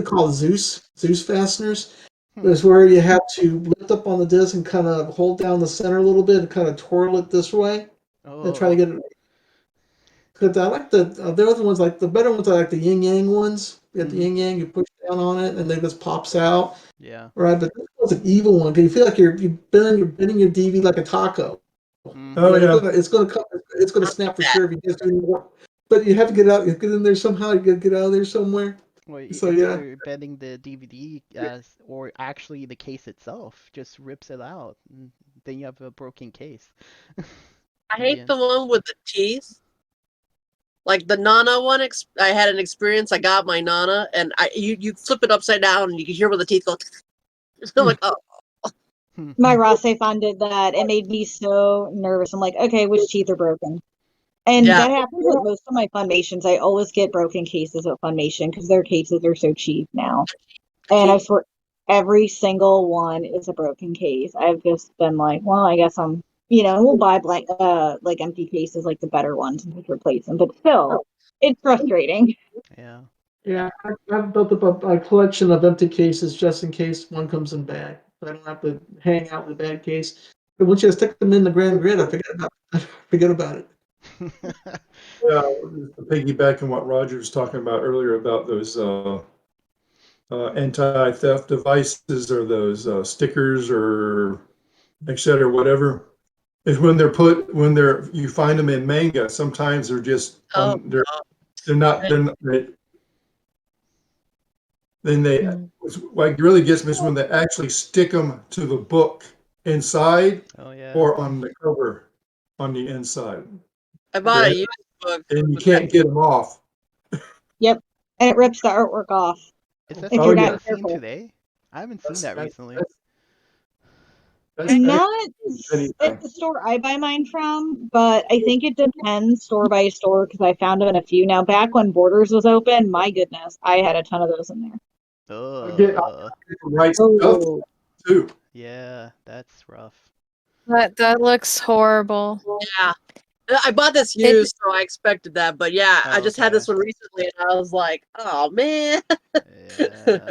called Zeus fasteners. Is where you have to lift up on the disc and kind of hold down the center a little bit and kind of twirl it this way and try to get it. Because I like the other ones, like the better ones, I like the yin yang ones. You get the yin yang, you push down on it, and then it just pops out. Yeah. Right, but this one's an evil one because you feel like you're bending your DV like a taco. Oh yeah. It's gonna snap for sure if you just do more. But you have to get out. You get in there somehow. You gotta get out of there somewhere. Well, So it's yeah. either bending the DVD or actually the case itself just rips it out. And then you have a broken case. I hate the one with the teeth. Like the Nana one, I had an experience. I got my Nana, and you flip it upside down, and you can hear where the teeth go. I'm like, oh. My Rasefan did that. It made me so nervous. I'm like, okay, which teeth are broken? And that happens with most of my Funmations. I always get broken cases with Funmation because their cases are so cheap now. And I swear, every single one is a broken case. I've just been like, well, I guess we'll buy like empty cases, like the better ones, and just replace them. But still, it's frustrating. Yeah. Yeah, I've built up a collection of empty cases just in case one comes in bad. I don't have to hang out with a bad case. But once you stick them in the grand grid, I forget about it. Yeah, piggyback on what Roger was talking about earlier about those anti-theft devices or those stickers or etc. whatever. Is when you find them in manga. Sometimes they're just they're Then what really gets me is when they actually stick them to the book inside Oh yeah. or on the cover on the inside. I bought a Okay. used book. And you with can't get them off. Yep. And it rips the artwork off. Is that If Oh, you're something yeah. not I've seen careful. today? I haven't seen that recently. That's Not anything. at the store I buy mine from, but I think it depends store by store because I found them in a few. Now, back when Borders was open, my goodness, I had a ton of those in there. I get the right stuff Oh, too. yeah, that's rough. That looks horrible. Yeah. I bought this used, so I expected that. But yeah, I just had Okay. this one recently, and I was like, oh, man. Yeah.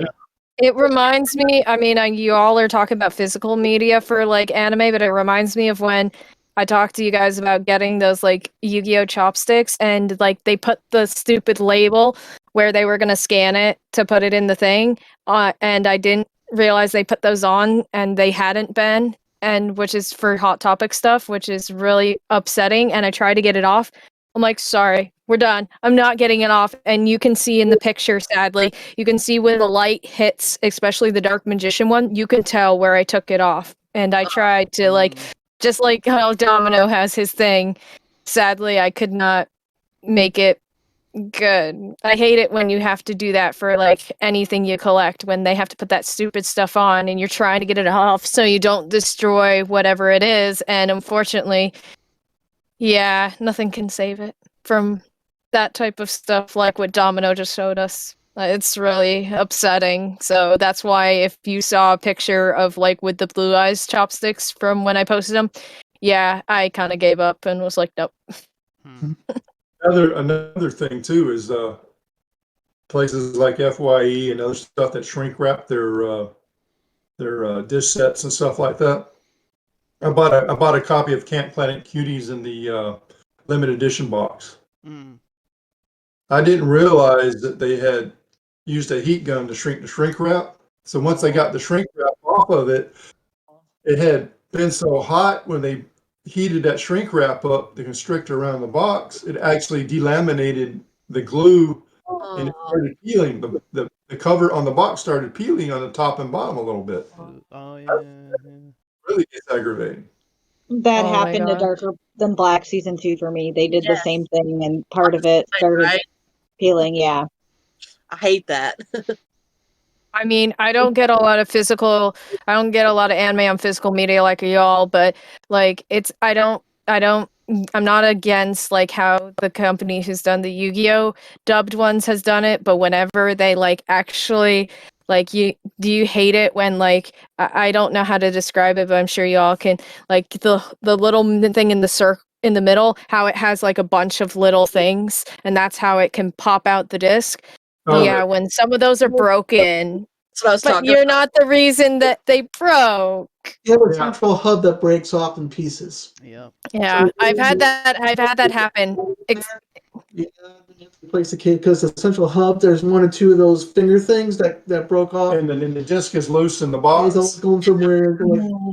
It reminds me, I mean, you all are talking about physical media for like anime, but it reminds me of when I talked to you guys about getting those like Yu-Gi-Oh chopsticks and like they put the stupid label where they were going to scan it to put it in the thing. And I didn't realize they put those on and they hadn't been, and which is for Hot Topic stuff, which is really upsetting. And I tried to get it off. I'm like, sorry, we're done. I'm not getting it off. And you can see in the picture, sadly, you can see when the light hits, especially the Dark Magician one, you can tell where I took it off. And I tried to, like, just like how Domino has his thing, sadly, I could not make it good. I hate it when you have to do that for, like, anything you collect, when they have to put that stupid stuff on and you're trying to get it off so you don't destroy whatever it is. And unfortunately, yeah, nothing can save it from that type of stuff like what Domino just showed us. It's really upsetting. So that's why if you saw a picture of like with the blue eyes chopsticks from when I posted them, yeah, I kind of gave up and was like, nope. Another thing too is places like FYE and other stuff that shrink wrap their dish sets and stuff like that. I bought a copy of Camp Planet Cuties in the limited edition box. I didn't realize that they had used a heat gun to shrink the shrink wrap. So once they got the shrink wrap off of it, it had been so hot when they heated that shrink wrap up, the constrictor around the box, it actually delaminated the glue and it started peeling. The cover on the box started peeling on the top and bottom a little bit. Oh yeah. Really gets aggravating. that Oh my happened to God. Darker Than Black season 2 for me. They did the Yes. same thing, and part of it started Right? peeling. Yeah. I hate that. I mean, I don't get a lot of anime on physical media like y'all, but like I'm not against like how the company who's done the Yu-Gi-Oh dubbed ones has done it, but whenever they like actually like do you hate it when like I don't know how to describe it, but I'm sure y'all can, like the little thing in the middle, how it has like a bunch of little things and that's how it can pop out the disc. Yeah, when some of those are broken, That's what I was but talking you're about. not the reason that they broke. You have a central hub that breaks off in pieces. Yep. Yeah, I've had that happen. Yeah, you have to replace the case because the central hub, there's one or two of those finger things that broke off. And then the disc is loose in the It's all box. going somewhere.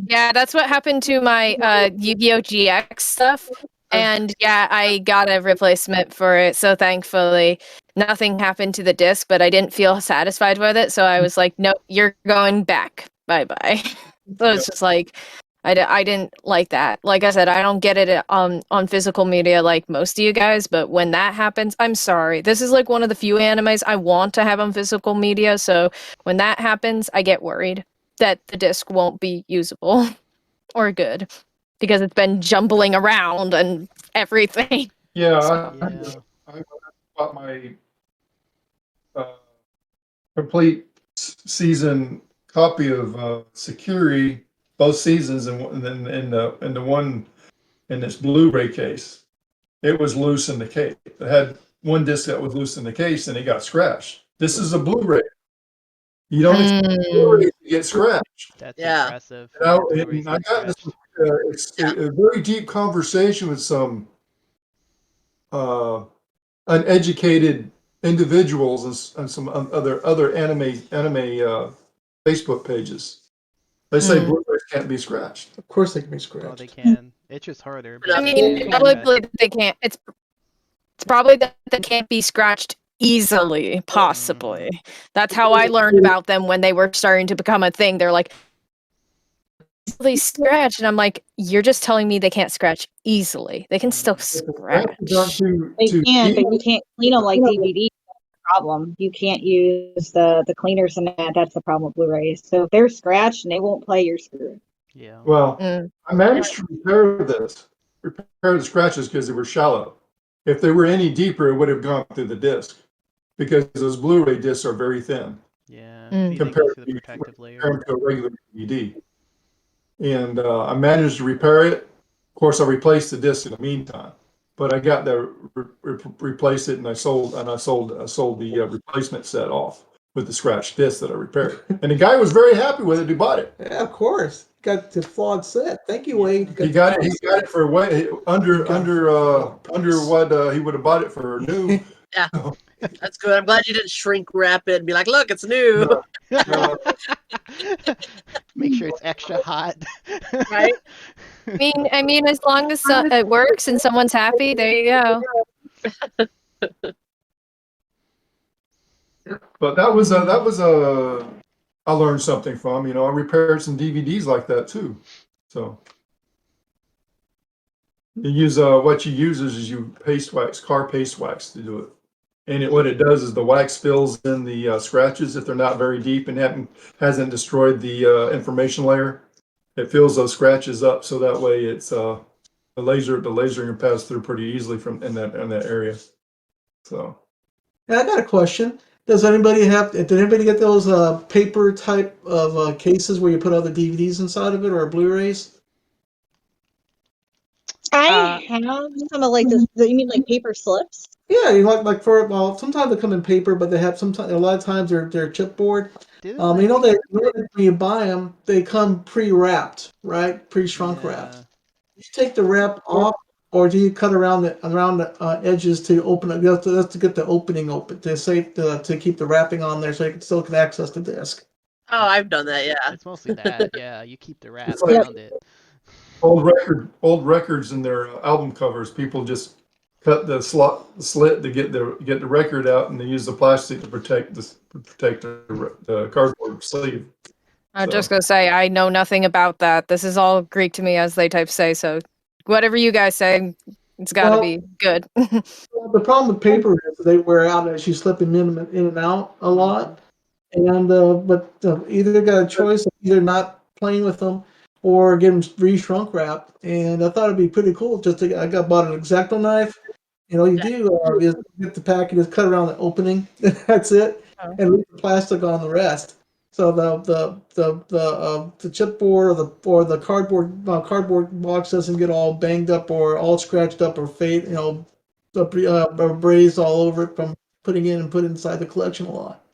Yeah, that's what happened to my Yu-Gi-Oh GX stuff. And yeah, I got a replacement for it. So thankfully, nothing happened to the disc, but I didn't feel satisfied with it. So I was like, nope, you're going back. Bye-bye. So it's just like, I didn't like that. Like I said, I don't get it on physical media like most of you guys, but when that happens, I'm sorry. This is like one of the few animes I want to have on physical media. So when that happens, I get worried that the disc won't be usable or good because it's been jumbling around and everything. Yeah, Yeah. I bought my complete season copy of Security, both seasons, and then in the one in this Blu-ray case. It was loose in the case. It had one disc that was loose in the case, and it got scratched. This is a Blu-ray. You don't expect Blu-ray to get scratched. That's Yeah. impressive. And I got this a very deep conversation with some uneducated individuals and some other anime Facebook pages. They say Blu-rays can't be scratched. Of course, they can be Oh, scratched. they can. It's just harder. I I but they mean, can be probably scratched. they can't. It's probably that they can't be scratched easily, possibly. That's how I learned about them when they were starting to become a thing. They're like, easily scratch, and I'm like, you're just telling me they can't scratch easily. They can still scratch. They can, but you can't clean them like DVD. Problem. You can't use the cleaners and that's the problem with Blu-rays. So if they're scratched and they won't play, you're screwed. Yeah. Well, I managed to repair the scratches because they were shallow. If they were any deeper, it would have gone through the disc because those Blu-ray discs are very thin. Yeah. They go Compared through the protective layer. to a regular DVD. And I managed to repair it. Of course, I replaced the disc in the meantime, but I got to replace it, and I sold the replacement set off with the scratched disc that I repaired. And the guy was very happy with it. He bought it. Yeah, of course. Got the flawed set. Thank you, Wade. He got it. He got it for way under what he would have bought it for new. Yeah, that's good. I'm glad you didn't shrink wrap it and be like, "Look, it's new." No. Make sure it's extra hot. Right? I mean, as long as it works and someone's happy, there you go. But I learned something from. I repaired some DVDs like that too. So you use what you use is you car paste wax to do it. And what it does is the wax fills in the scratches if they're not very deep and hasn't destroyed the information layer. It fills those scratches up so that way it's the laser can pass through pretty easily in that area. So Yeah, I got a question. Did anybody get those paper type of cases where you put other DVDs inside of it or Blu-rays? I have some of like this. You mean like paper slips? Yeah, sometimes they come in paper, but they have a lot of times they're chipboard. When you buy them, they come pre-wrapped, right? Pre-shrunk wrapped. You take the wrap off, or do you cut around the edges to open it? That's to get the opening open to keep the wrapping on there, so you still can access the disc. Oh, I've done that. Yeah. It's mostly that. Yeah, you keep the wrap It's like- around it. old records in their album covers, people just cut the slit to get the record out, and they use the plastic to protect the cardboard sleeve. I'm just gonna say I know nothing about that. This is all Greek to me, as they say. So whatever you guys say, it's got to be good. The problem with paper is they wear out as you slip them in and out a lot, and but either got a choice of either not playing with them or get them re-shrunk wrapped. And I thought it'd be pretty cool. I bought an X-Acto knife. You just get the package, cut around the opening. That's it, and leave the plastic on the rest. So the chipboard or the cardboard box doesn't get all banged up or all scratched up or fade, braised all over it from putting in and put inside the collection a lot.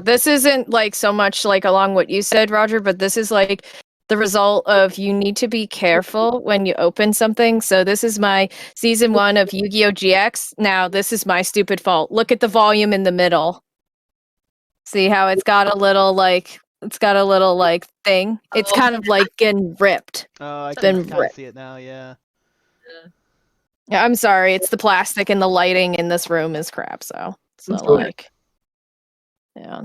This isn't like so much like along what you said, Roger, but this is like the result of you need to be careful when you open something. So this is my season 1 of Yu-Gi-Oh! GX. Now this is my stupid fault. Look at the volume in the middle. See how it's got a little thing? It's kind of like getting ripped. Oh, I can kind of see it now, yeah. Yeah, I'm sorry. It's the plastic and the lighting in this room is crap, so it's not like... Yeah.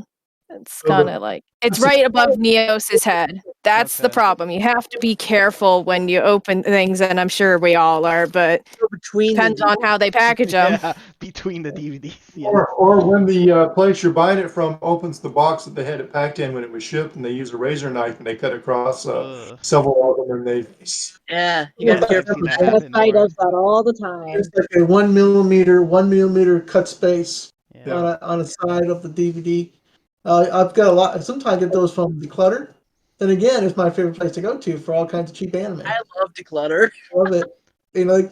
It's kind of like... It's right above Neos's head. That's the problem. You have to be careful when you open things, and I'm sure we all are, but depends on how they package them. Yeah, between the DVDs. Yeah. Or when the place you're buying it from opens the box that they had it packed in when it was shipped, and they use a razor knife and they cut across several of them, and they... Yeah, you gotta be careful. Best Buy does that all the time. It's like a 1 millimeter cut space Yeah. on a side of the DVD. I've got a lot. Sometimes I get those from Declutter. Then again, it's my favorite place to go to for all kinds of cheap anime. I love Declutter. Love it. Like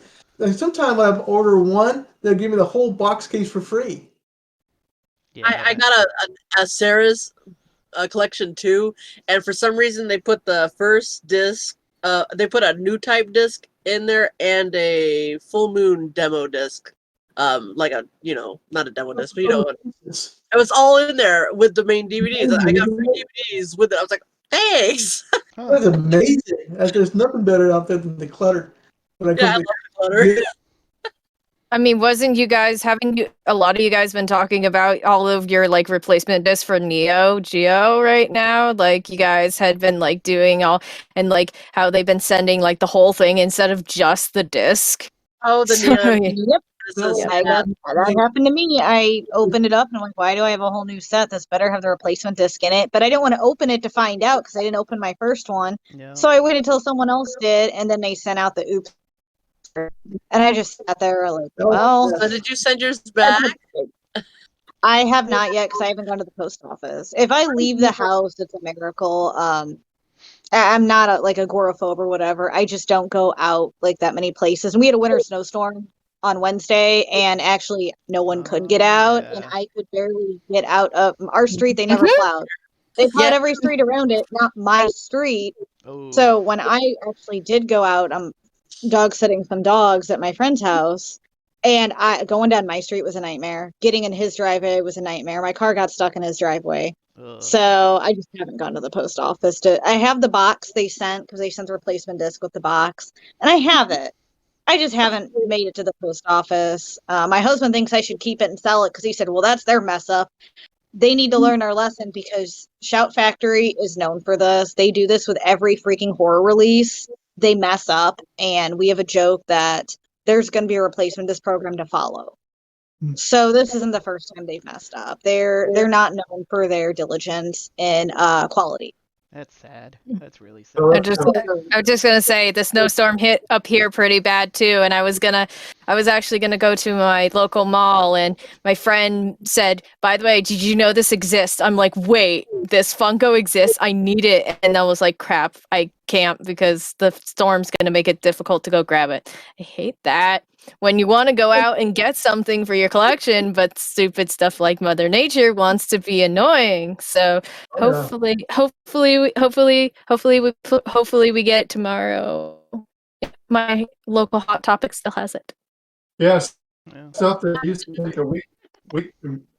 sometimes when I order one, they'll give me the whole box case for free. Yeah. I got a Sarah's collection too, and for some reason they put the first disc. They put a new type disc in there and a full moon demo disc. Like not a demo disc, but it was all in there with the main DVDs. I got free DVDs with it. I was like, thanks. That's amazing. There's nothing better out there than Declutter. I love Declutter. I mean, wasn't you guys a lot of you guys been talking about all of your like replacement discs for Neo Geo right now? Like you guys had been like doing all and like how they've been sending like the whole thing instead of just the disc. Oh, the So, neon. yeah. Yep. This is- That happened to me. I opened it up and I'm like, why do I have a whole new set? This better have the replacement disc in it. But I didn't want to open it to find out because I didn't open my first one. Yeah. So I waited till someone else did, and then they sent out the oops. And I just sat there like, well, So did you send yours back? I have not yet because I haven't gone to the post office. If I leave the house, it's a miracle. I'm not like agoraphobe or whatever. I just don't go out like that many places. And we had a winter snowstorm on Wednesday, and actually no one could get out, and yeah. I could barely get out of our street. They never plowed. They plowed every street around it, not my street. Oh. So when I actually did go out, I'm dog sitting some dogs at my friend's house, and going down my street was a nightmare. Getting in his driveway was a nightmare. My car got stuck in his driveway. Ugh. So I just haven't gone to the post office I have the box they sent because they sent the replacement disc with the box, and I have it. I just haven't made it to the post office. My husband thinks I should keep it and sell it because he said, well, that's their mess up. They need to learn their lesson because Shout Factory is known for this. They do this with every freaking horror release. They mess up, and we have a joke that there's going to be a replacement disc program to follow. So this isn't the first time they've messed up. They're not known for their diligence in quality. That's sad. That's really sad. Oh, I was just gonna say the snowstorm hit up here pretty bad too, and I was actually gonna go to my local mall, and my friend said, "By the way, did you know this exists?" I'm like, "Wait, this Funko exists? I need it," and I was like, "Crap, I can't because the storm's gonna make it difficult to go grab it." I hate that. When you want to go out and get something for your collection, but stupid stuff like Mother Nature wants to be annoying. So hopefully we get it tomorrow. My local Hot Topic still has it. Yes, Yeah. stuff that used to take a week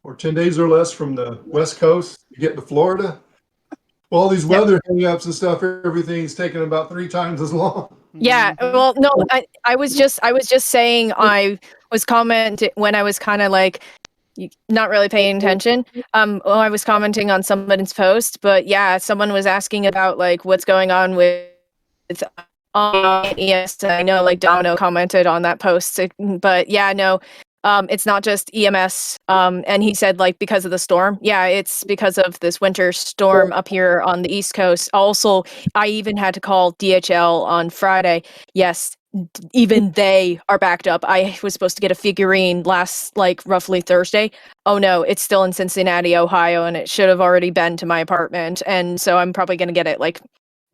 or 10 days or less from the West Coast to get to Florida. Well, all these weather hang-ups and stuff, everything's taking about 3 times as long. Yeah, well, no, I was just saying I was commenting when I was kind of like not really paying attention. I was commenting on someone's post, but yeah, someone was asking about like what's going on with ES. I know like Domino commented on that post, but yeah, no. It's not just EMS, and he said like because of the storm. Yeah, it's because of this winter storm up here on the East Coast. Also, I even had to call DHL on Friday. Yes, even they are backed up. I was supposed to get a figurine last like roughly Thursday. Oh no, it's still in Cincinnati, Ohio, and it should have already been to my apartment. And so I'm probably gonna get it like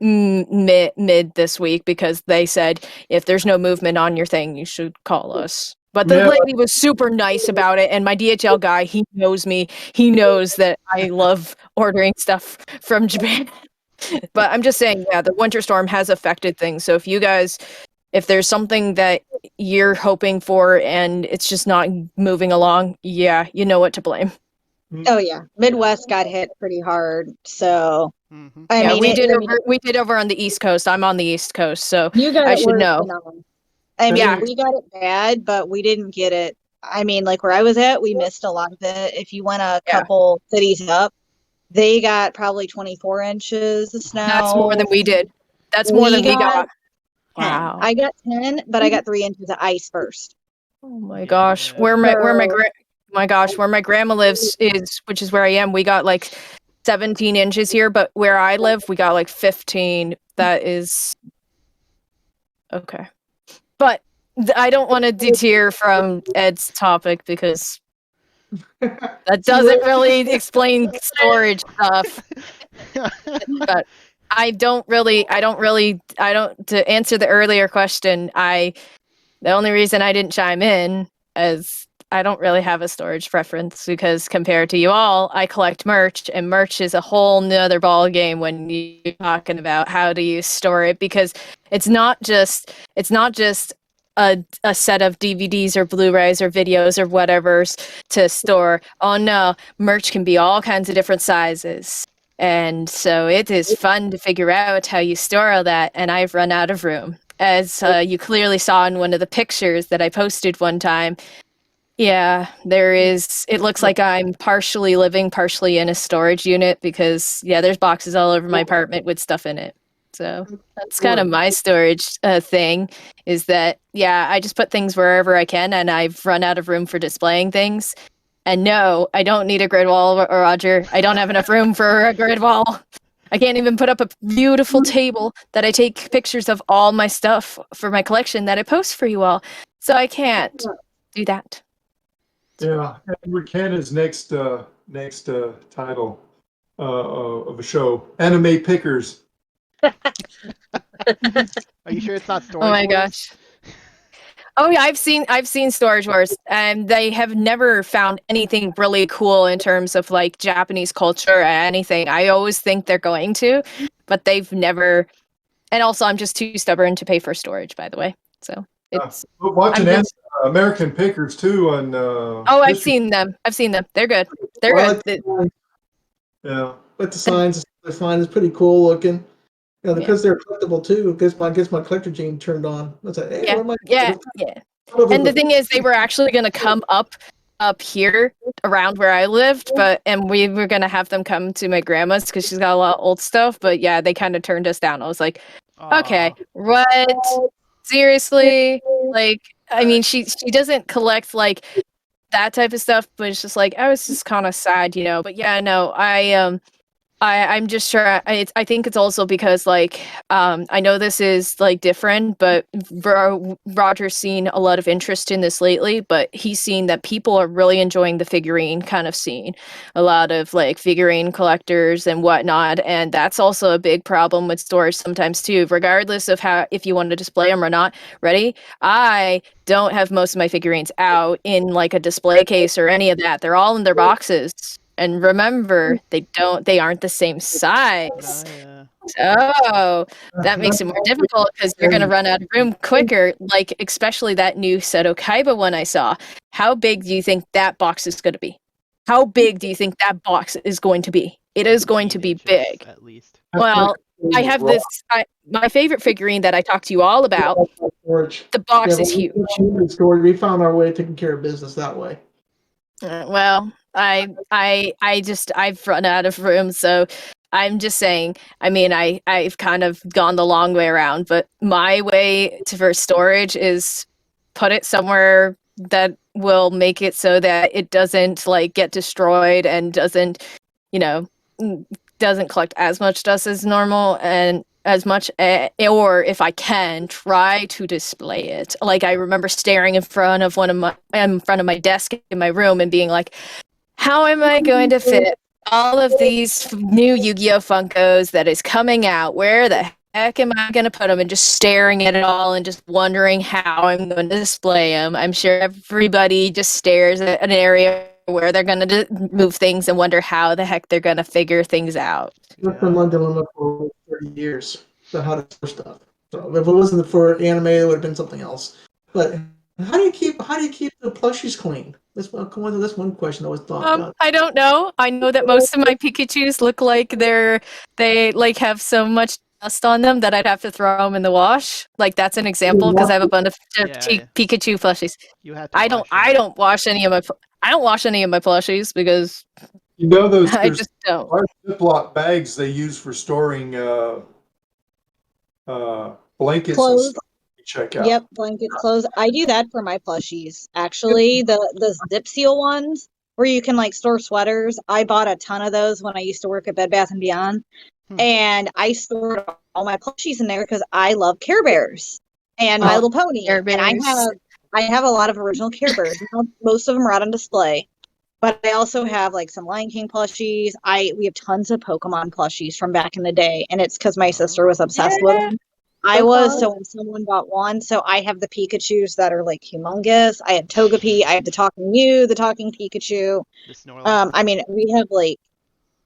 mid this week because they said if there's no movement on your thing, you should call us. But the lady was super nice about it, and my DHL guy, he knows me. He knows that I love ordering stuff from Japan. But I'm just saying, yeah, the winter storm has affected things. So if there's something that you're hoping for and it's just not moving along, yeah, you know what to blame. Oh yeah, Midwest got hit pretty hard. So I mean, we did over on the East Coast. I'm on the East Coast, so you got I it should worse know. than us. I mean, we got it bad, but we didn't get it. I mean, like where I was at, we missed a lot of it. If you went a couple cities up, they got probably 24 inches of snow. That's more than we did. That's more than we got. 10. Wow. I got 10, but I got 3 inches of ice first. Oh my gosh. Where my grandma lives which is where I am, we got like 17 inches here, but where I live, we got like 15. That is okay. But I don't want to deter from Ed's topic because that doesn't really explain storage stuff. But to answer the earlier question, the only reason I didn't chime in is I don't really have a storage preference because compared to you all, I collect merch, and merch is a whole nother ball game when you're talking about how do you store it, because it's not just a set of DVDs or Blu-rays or videos or whatever's to store. Oh no, merch can be all kinds of different sizes. And so it is fun to figure out how you store all that, and I've run out of room. as you clearly saw in one of the pictures that I posted one time. Yeah, there is. It looks like I'm partially living, partially in a storage unit because, yeah, there's boxes all over my apartment with stuff in it. So that's kind of my storage thing is that, yeah, I just put things wherever I can and I've run out of room for displaying things. And no, I don't need a grid wall, or Roger. I don't have enough room for a grid wall. I can't even put up a beautiful table that I take pictures of all my stuff for my collection that I post for you all. So I can't do that. Yeah, Edward Cannon's next title of a show, Anime Pickers. Are you sure it's not Storage Oh my Wars? gosh. Oh yeah, I've seen Storage Wars, and they have never found anything really cool in terms of like Japanese culture or anything. I always think they're going to, but they've never. And also, I'm just too stubborn to pay for storage, by the way. So it's. Watching American Pickers too on. Oh, I've seen them. They're good. They're good. Yeah, but the signs they're fine. It's pretty cool looking. You know, because they're collectible too. Gets my collector gene turned on. It's like, hey, yeah. And the thing is, they were actually going to come up here around where I lived, and we were going to have them come to my grandma's because she's got a lot of old stuff. But yeah, they kind of turned us down. I was like, okay, what? Seriously? Like, I mean, she doesn't collect like that type of stuff, but it's just like I was just kind of sad, you know. But yeah, no, I'm just sure. I think it's also because like I know this is like different, but Roger's seen a lot of interest in this lately. But he's seen that people are really enjoying the figurine kind of scene. A lot of like figurine collectors and whatnot, and that's also a big problem with stores sometimes too. Regardless of if you want to display them or not. Ready? I don't have most of my figurines out in like a display case or any of that. They're all in their boxes. And remember, they aren't the same size. So that makes it more difficult because you're going to run out of room quicker. Like, especially that new Seto Kaiba one I saw. How big do you think that box is going to be? How big do you think that box is going to be? It is going to be big. At least. Well, I have this, my favorite figurine that I talked to you all about. The box is huge. We found our way taking care of business that way. Well, I've run out of room, so I'm just saying. I mean, I've kind of gone the long way around, but my way for storage is put it somewhere that will make it so that it doesn't like get destroyed and doesn't collect as much dust as normal and as much, or if I can, try to display it. Like I remember staring in front of my desk in my room and being like, how am I going to fit all of these new Yu-Gi-Oh! Funkos that is coming out? Where the heck am I going to put them? And just staring at it all and just wondering how I'm going to display them. I'm sure everybody just stares at an area where they're going to move things and wonder how the heck they're going to figure things out. That's been my dilemma for 30 years. So how to store stuff. So if it wasn't for anime, it would have been something else. But how do you keep the plushies clean? That's one question I always thought about. I don't know. I know that most of my Pikachus look like they like have so much dust on them that I'd have to throw them in the wash. Like that's an example because I have a bunch of Pikachu plushies. I don't wash any of my plushies because those I just don't. large Ziploc bags they use for storing blankets. Clothes. Check out. Yep, blankets, clothes. I do that for my plushies. Actually, the zip seal ones where you can like store sweaters. I bought a ton of those when I used to work at Bed Bath & Beyond. And I stored all my plushies in there because I love Care Bears and My Little Pony. And I have a lot of original Care Bears. Most of them are out on display. But I also have like some Lion King plushies. We have tons of Pokemon plushies from back in the day, and it's because my sister was obsessed with them. I was, so when someone bought one, so I have the Pikachus that are like humongous. I have Togepi, I have the Talking Mew, the Talking Pikachu. I mean, we have like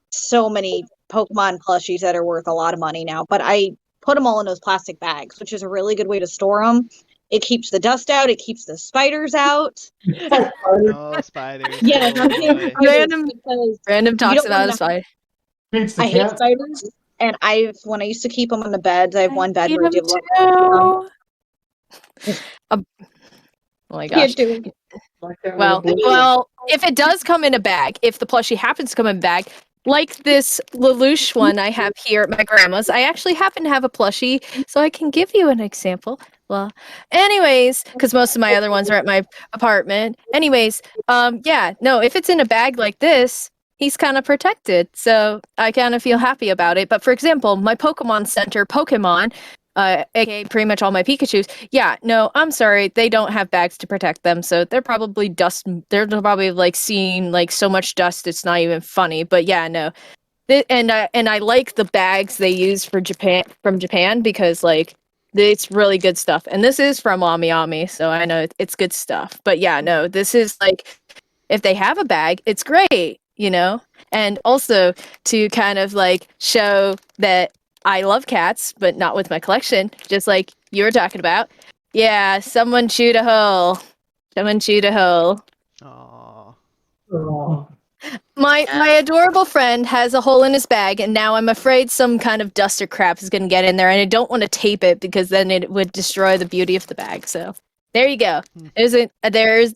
so many Pokemon plushies that are worth a lot of money now, but I put them all in those plastic bags, which is a really good way to store them. It keeps the dust out. It keeps the spiders out. No spiders. Yeah, random talks about a spider. I hate spiders, and when I used to keep them on the beds, I have one bed where I do Oh my gosh. Can't do it. Well, if it does come in a bag, if the plushie happens to come in a bag, like this Lelouch one I have here at my grandma's, I actually happen to have a plushie, so I can give you an example. Well, anyways, because most of my other ones are at my apartment. Anyways, yeah, no, if it's in a bag like this, he's kind of protected, so I kind of feel happy about it. But for example, my Pokemon Center Pokemon, aka pretty much all my Pikachus, yeah, no, I'm sorry, they don't have bags to protect them, so they're probably dust. They're probably like seeing like so much dust, it's not even funny. But yeah, no, and I like the bags they use for Japan because like it's really good stuff, and this is from Ami, so I know it's good stuff. But yeah, no, this is like if they have a bag, it's great, you know, and also to kind of like show that I love cats, but not with my collection, just like you were talking about. Yeah, someone chewed a hole. Someone chewed a hole. Aw. Oh. My adorable friend has a hole in his bag, and now I'm afraid some kind of dust or crap is going to get in there, and I don't want to tape it because then it would destroy the beauty of the bag. So there you go. There's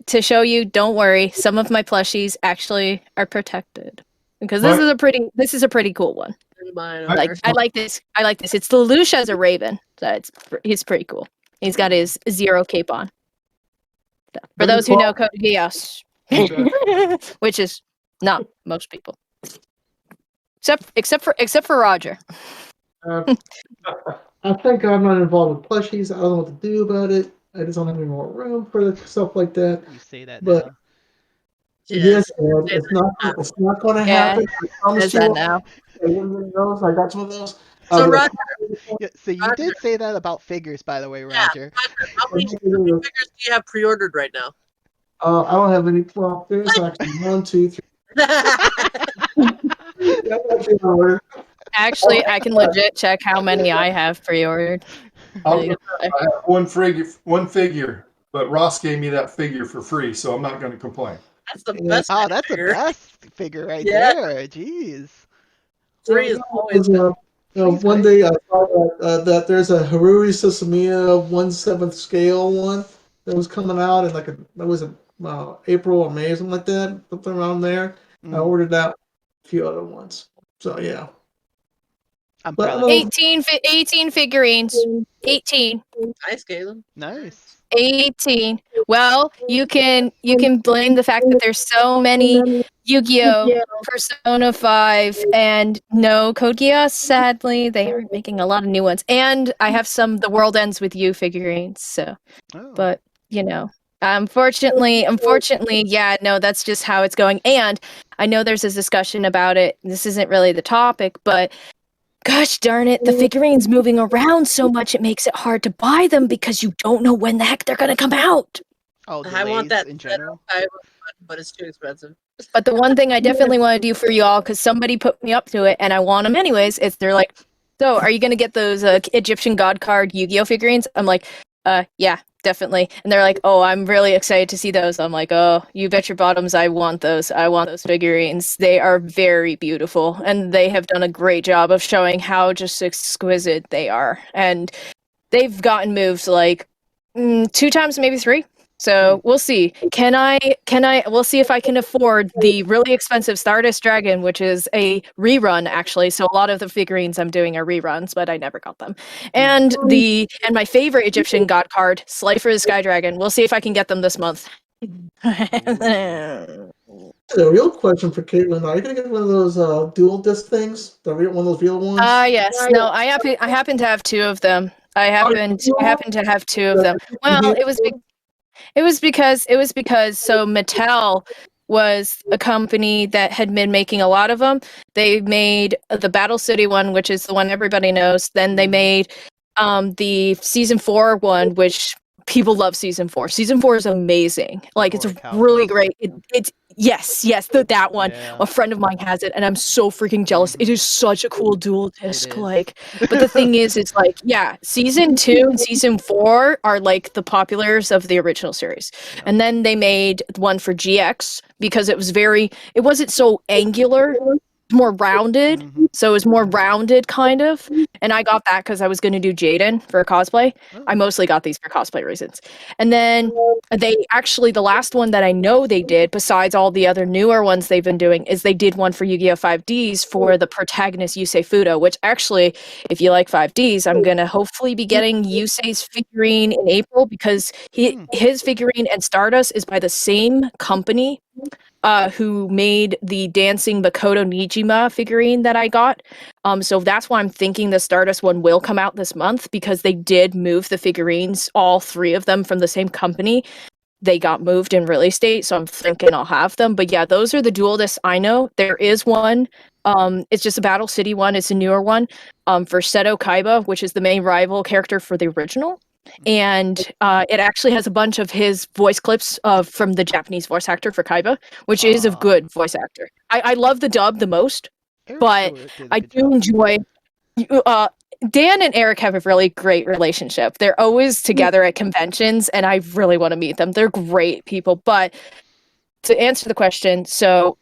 to show you. Don't worry. Some of my plushies actually are protected because this is a pretty cool one. Mine Like are- I like this. It's the Lelouch as a raven. So he's pretty cool. He's got his zero cape on. So, for those who know Code Geass, which is not most people, except for Roger. I think I'm not involved with plushies. I don't know what to do about it. I just don't have any more room for stuff like that. You say that But- now. Yes, Yes. it's not going to Yeah, happen. I promise Says that you. now. I got some of those. So, But- Roger, Yeah, so you did say that about figures, by the way, Roger. how many figures do you have pre-ordered right now? I don't have any. Well, there's actually 1, 2, 3. Actually, I can legit check how many I have pre-ordered. I have one figure, but Ross gave me that figure for free, so I'm not going to complain. That's the Yeah. best. Oh, that's the figure. best figure right Yeah. there. Jeez. Three is always One day I saw that there's a Haruri Susumiya 1/7 scale one that was coming out in April or May or something like that, something around there. I ordered out a few other ones. So yeah. I'm But proud no- of you. 18 figurines. 18. nice, Galen. Nice. 18. Well, you can blame the fact that there's so many Yu-Gi-Oh, Persona 5, and no Code Geass. Sadly, they aren't making a lot of new ones. And I have some The World Ends With You figurines. So, Oh. but you know, unfortunately, yeah, no, that's just how it's going. And I know there's a discussion about it. This isn't really the topic, but gosh darn it, the figurines moving around so much, it makes it hard to buy them because you don't know when the heck they're going to come out. Oh, I want delays that in set general. up, but it's too expensive. But the one thing I definitely want to do for y'all, because somebody put me up to it and I want them anyways, is they're like, so are you going to get those Egyptian God card Yu-Gi-Oh figurines? I'm like, yeah, definitely. And they're like, oh, I'm really excited to see those. I'm like, oh, you bet your bottoms I want those. I want those figurines. They are very beautiful. And they have done a great job of showing how just exquisite they are. And they've gotten moved like 2 times, maybe 3. So we'll see. We'll see if I can afford the really expensive Stardust Dragon, which is a rerun actually. So a lot of the figurines I'm doing are reruns, but I never got them. And my favorite Egyptian god card, Slifer the Sky Dragon. We'll see if I can get them this month. The real question for Caitlin: are you gonna get one of those dual disc things? One of those real ones? Yes. No, I happen to have 2 of them. I happen to have 2 of them. Well, it was because so Mattel was a company that had been making a lot of them. They made the Battle City one, which is the one everybody knows. Then they made the season 4 one, which people love season 4. Season 4 is amazing. Like it's really great. It's yes, that one. Yeah. A friend of mine has it, and I'm so freaking jealous. It is such a cool dual disc. is. Like, but the thing is, it's like, yeah, season 2 and season 4 are like the populars of the original series, and then they made one for GX because it wasn't so angular. more rounded. Mhm. So it was more rounded, kind of. And I got that because I was going to do Jaden for cosplay. Oh. I mostly got these for cosplay reasons. And then they actually, the last one that I know they did, besides all the other newer ones they've been doing, is they did one for Yu-Gi-Oh! 5Ds for the protagonist Yusei Fudo, which actually, if you like 5Ds, I'm going to hopefully be getting Yusei's figurine in April because his figurine and Stardust is by the same company who made the dancing Makoto Nijima figurine that I got. So that's why I'm thinking the Stardust one will come out this month because they did move the figurines, all three of them from the same company. They got moved in release date, so I'm thinking I'll have them. But yeah, those are the dual discs I know. There is one. It's just a Battle City one. It's a newer one for Seto Kaiba, which is the main rival character for the original. And it actually has a bunch of his voice clips from the Japanese voice actor for Kaiba, which is a good voice actor. I love the dub the most, Eric but Stewart did a I good do job. enjoy. Dan and Eric have a really great relationship. They're always together at conventions, and I really want to meet them. They're great people. But to answer the question, so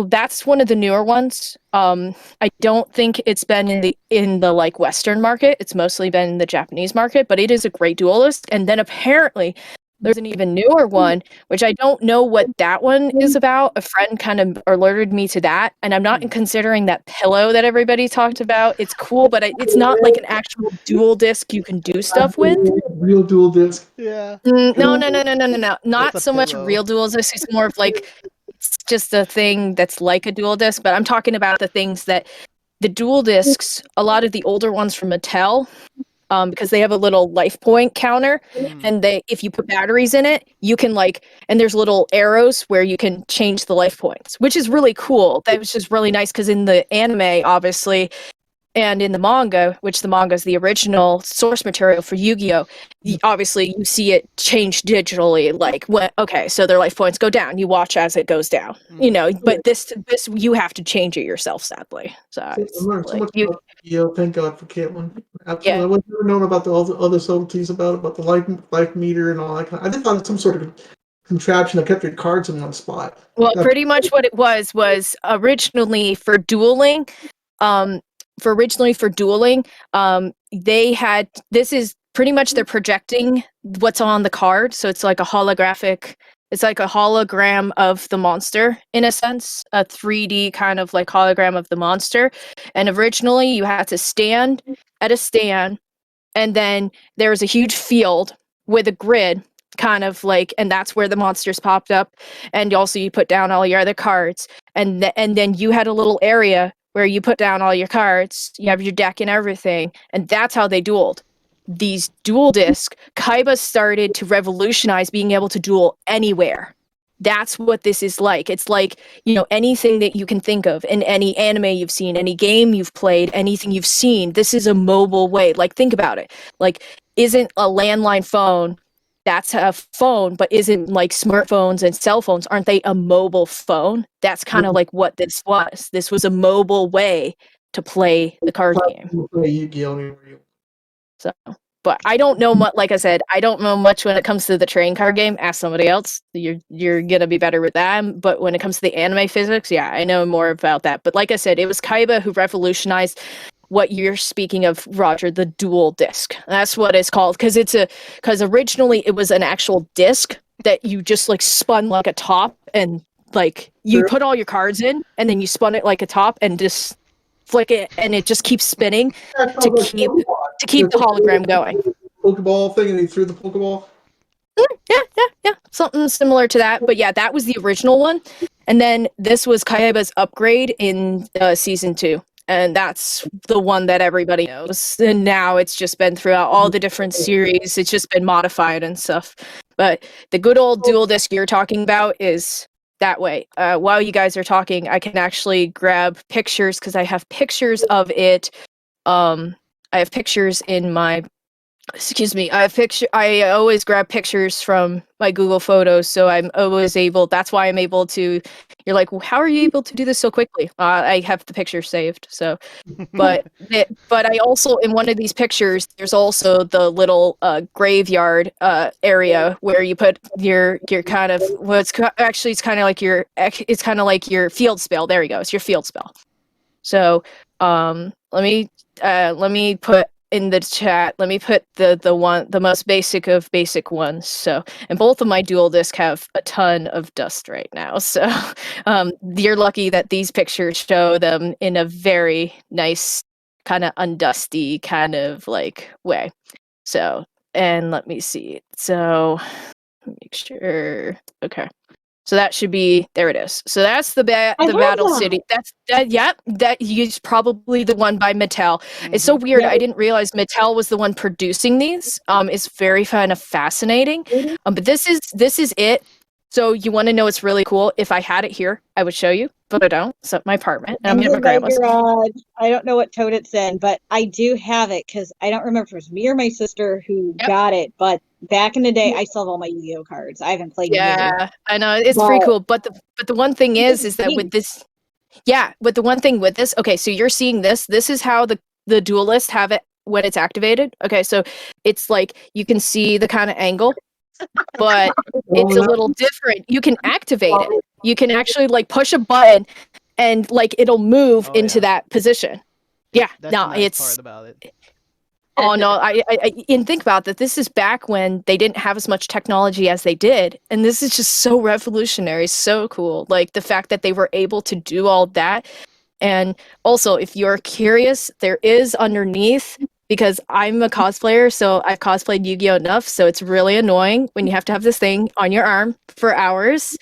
that's one of the newer ones. I don't think it's been in the like Western market. It's mostly been in the Japanese market, but it is a great duelist. And then apparently there's an even newer one, which I don't know what that one is about. A friend kind of alerted me to that, and I'm not considering that pillow that everybody talked about. It's cool, but it's not like an actual dual disc you can do stuff with. Real dual disc. Yeah. No. Not a so much pillow. real dual discs. It's more of like it's just a thing that's like a dual disc, but I'm talking about the things that the dual discs, a lot of the older ones from Mattel, because they have a little life point counter, and if you put batteries in it, you can and there's little arrows where you can change the life points, which is really cool. That was just really nice because in the anime, obviously, and in the manga, which the manga is the original source material for Yu-Gi-Oh, obviously you see it change digitally. So their life points go down. You watch as it goes down. But this you have to change it yourself, sadly. So I it's learned so like much about Yu-Gi-Oh! Thank God for Caitlin. Absolutely. Yeah. I would never known about all the other subtleties about the life meter and all that kind of, I just thought it was some sort of contraption that kept your cards in one spot. Well, That's- pretty much what it was originally for dueling. They had this is pretty much they're projecting what's on the card, so it's like a holographic. It's like a hologram of the monster in a sense, a 3D kind of like hologram of the monster. And originally, you had to stand at a stand, and then there was a huge field with a grid kind of and that's where the monsters popped up, and also you put down all your other cards, and then you had a little area where you put down all your cards, you have your deck and everything, and that's how they dueled. These dual disc, Kaiba started to revolutionize being able to duel anywhere. That's what this is like. It's like, anything that you can think of in any anime you've seen, any game you've played, anything you've seen. This is a mobile way. Think about it. Isn't a landline phone, that's a phone, but isn't smartphones and cell phones, aren't they a mobile phone? That's kind of like what this was. This was a mobile way to play the card game. Play Yu-Gi-Oh! Anywhere. So, but I don't know much. Like I said, I don't know much when it comes to the trading card game. Ask somebody else. You're gonna be better with that. But when it comes to the anime physics, yeah, I know more about that. But like I said, it was Kaiba who revolutionized what you're speaking of, Roger, the dual disc. That's what it's called because originally it was an actual disc that you just spun like a top, and you put all your cards in, and then you spun it like a top and just flick it, and it just keeps spinning to keep the hologram going. Pokeball thing, and he threw the Pokeball. Yeah, something similar to that. But yeah, that was the original one, and then this was Kaiba's upgrade in season 2. And that's the one that everybody knows. And now it's just been throughout all the different series. It's just been modified and stuff. But the good old dual disc you're talking about is that way. While you guys are talking, I can actually grab pictures because I have pictures of it. I have pictures in my... Excuse me. I always grab pictures from my Google Photos, so I'm always able. That's why I'm able to. You're like, well, how are you able to do this so quickly? I have the picture saved. So, but I also, in one of these pictures, there's also the little graveyard area where you put your kind of. Well, it's kind of like your field spell. There you go. It's your field spell. So let me put in the chat. Let me put the most basic of basic ones. So, and both of my dual disc have a ton of dust right now. So you're lucky that these pictures show them in a very nice kind of undusty kind of like way. So, and let me see. So make sure. Okay. So that should be there. It is. So that's the Battle that. City. Yep. That is probably the one by Mattel. It's so weird. Yeah. I didn't realize Mattel was the one producing these. It's very kind of fascinating. But this is it. So you want to know it's really cool? If I had it here, I would show you, but I don't. It's at my apartment, and I'm at my grandma's. I don't know what tote it's in, but I do have it because I don't remember if it was me or my sister who got it. But back in the day, I still have all my Yu-Gi-Oh cards. I haven't played. Yeah, I know it's pretty cool. But the one thing is that with this, but the one thing with this, okay, so you're seeing this. This is how the duelists have it when it's activated. Okay, so it's like you can see the kind of angle, but it's a little different. You can activate it. You can actually like push a button, and like it'll move into that position. Yeah, That's no, the nice it's part about it. Oh no, I and think about that. This is back when they didn't have as much technology as they did, and this is just so revolutionary, so cool. Like the fact that they were able to do all that. And also, if you're curious, there is underneath, because I'm a cosplayer, so I've cosplayed Yu-Gi-Oh enough, so it's really annoying when you have to have this thing on your arm for hours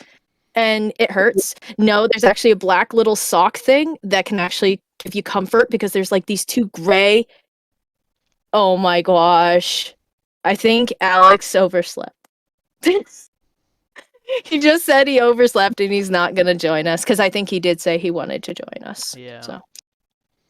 and it hurts. No, there's actually a black little sock thing that can actually give you comfort, because there's like these two gray. Oh my gosh. I think Alex overslept. He just said he overslept and he's not going to join us, because I think he did say he wanted to join us. Yeah. So.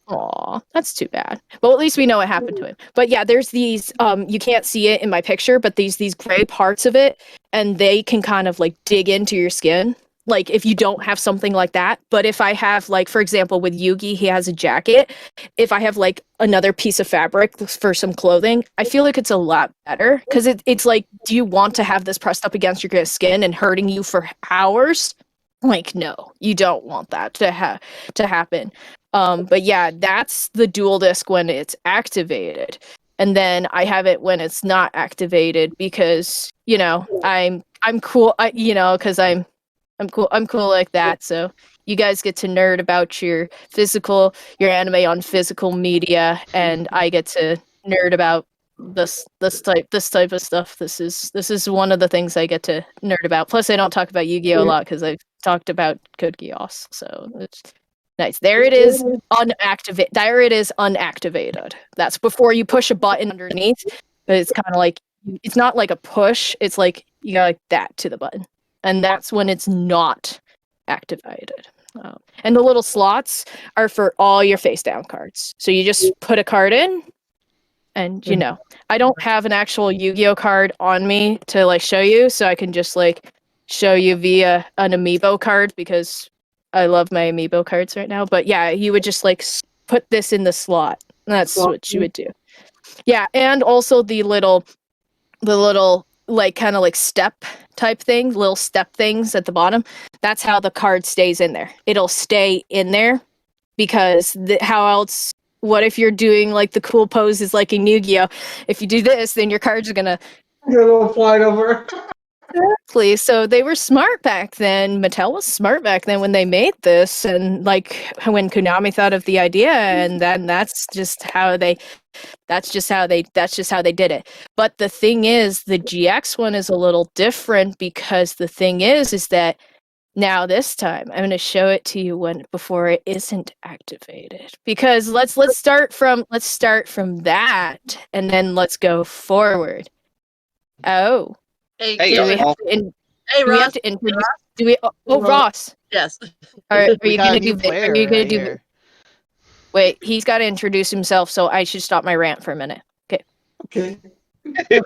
Aw, that's too bad. Well, at least we know what happened to him. But yeah, there's these, you can't see it in my picture, but these gray parts of it, and they can kind of like dig into your skin. Like if you don't have something like that. But if I have, like, for example, with Yugi, he has a jacket. If I have like another piece of fabric for some clothing, I feel like it's a lot better, because it's like, do you want to have this pressed up against your skin and hurting you for hours? Like, no, you don't want that to happen. But yeah, that's the dual disc when it's activated. And then I have it when it's not activated, because, you know, I'm cool, because I'm cool like that. So you guys get to nerd about your anime on physical media, and I get to nerd about this type of stuff. This is one of the things I get to nerd about. Plus, I don't talk about Yu-Gi-Oh a lot, because I've talked about Code Geass, so it's nice. There it is unactivated. There it is unactivated. That's before you push a button underneath. But it's kind of like, it's not like a push. It's like you got like that to the button, and that's when it's not activated. And the little slots are for all your face down cards. So you just put a card in, and you know, I don't have an actual Yu-Gi-Oh card on me to like show you, so I can just like show you via an amiibo card, because I love my amiibo cards right now. But yeah, you would just like put this in the slot. That's what you would do. Yeah, and also the little like kind of like step type thing, little step things at the bottom. That's how the card stays in there. It'll stay in there, because how else? What if you're doing like the cool poses like in Yu-Gi-Oh? If you do this, then your cards are gonna go flying over. Exactly. So they were smart back then. Mattel was smart back then when they made this, and like when Konami thought of the idea, and then that's just how they did it. But the thing is, the GX one is a little different, because the thing is that now this time I'm going to show it to you before it isn't activated. Because let's start from that, and then let's go forward. Oh. Hey, Do we have Ross. to introduce? Do we? Oh, Ross. Yes. Are We you got gonna a new do? Are player you gonna right do? here. Wait, he's got to introduce himself, so I should stop my rant for a minute. Okay. Okay.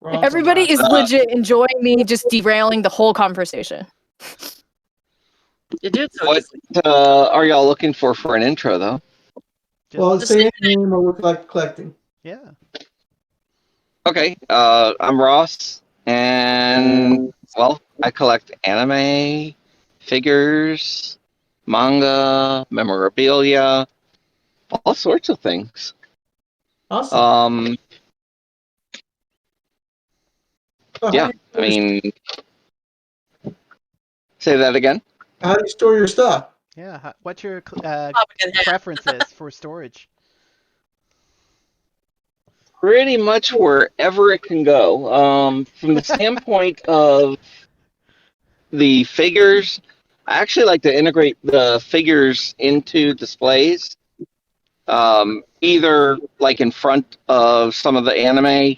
Everybody is legit enjoying me just derailing the whole conversation. You did so. What are y'all looking for an intro, though? Well, Just, say your name or look like collecting. yeah. Okay, I'm Ross, and well, I collect anime, figures, manga, memorabilia, all sorts of things. Awesome. So Yeah, I mean, say that again. how do you store your stuff? Yeah. What's your Topic at hand. preferences for storage? Pretty much wherever it can go. From the standpoint of the figures, I actually like to integrate the figures into displays, either like in front of some of the anime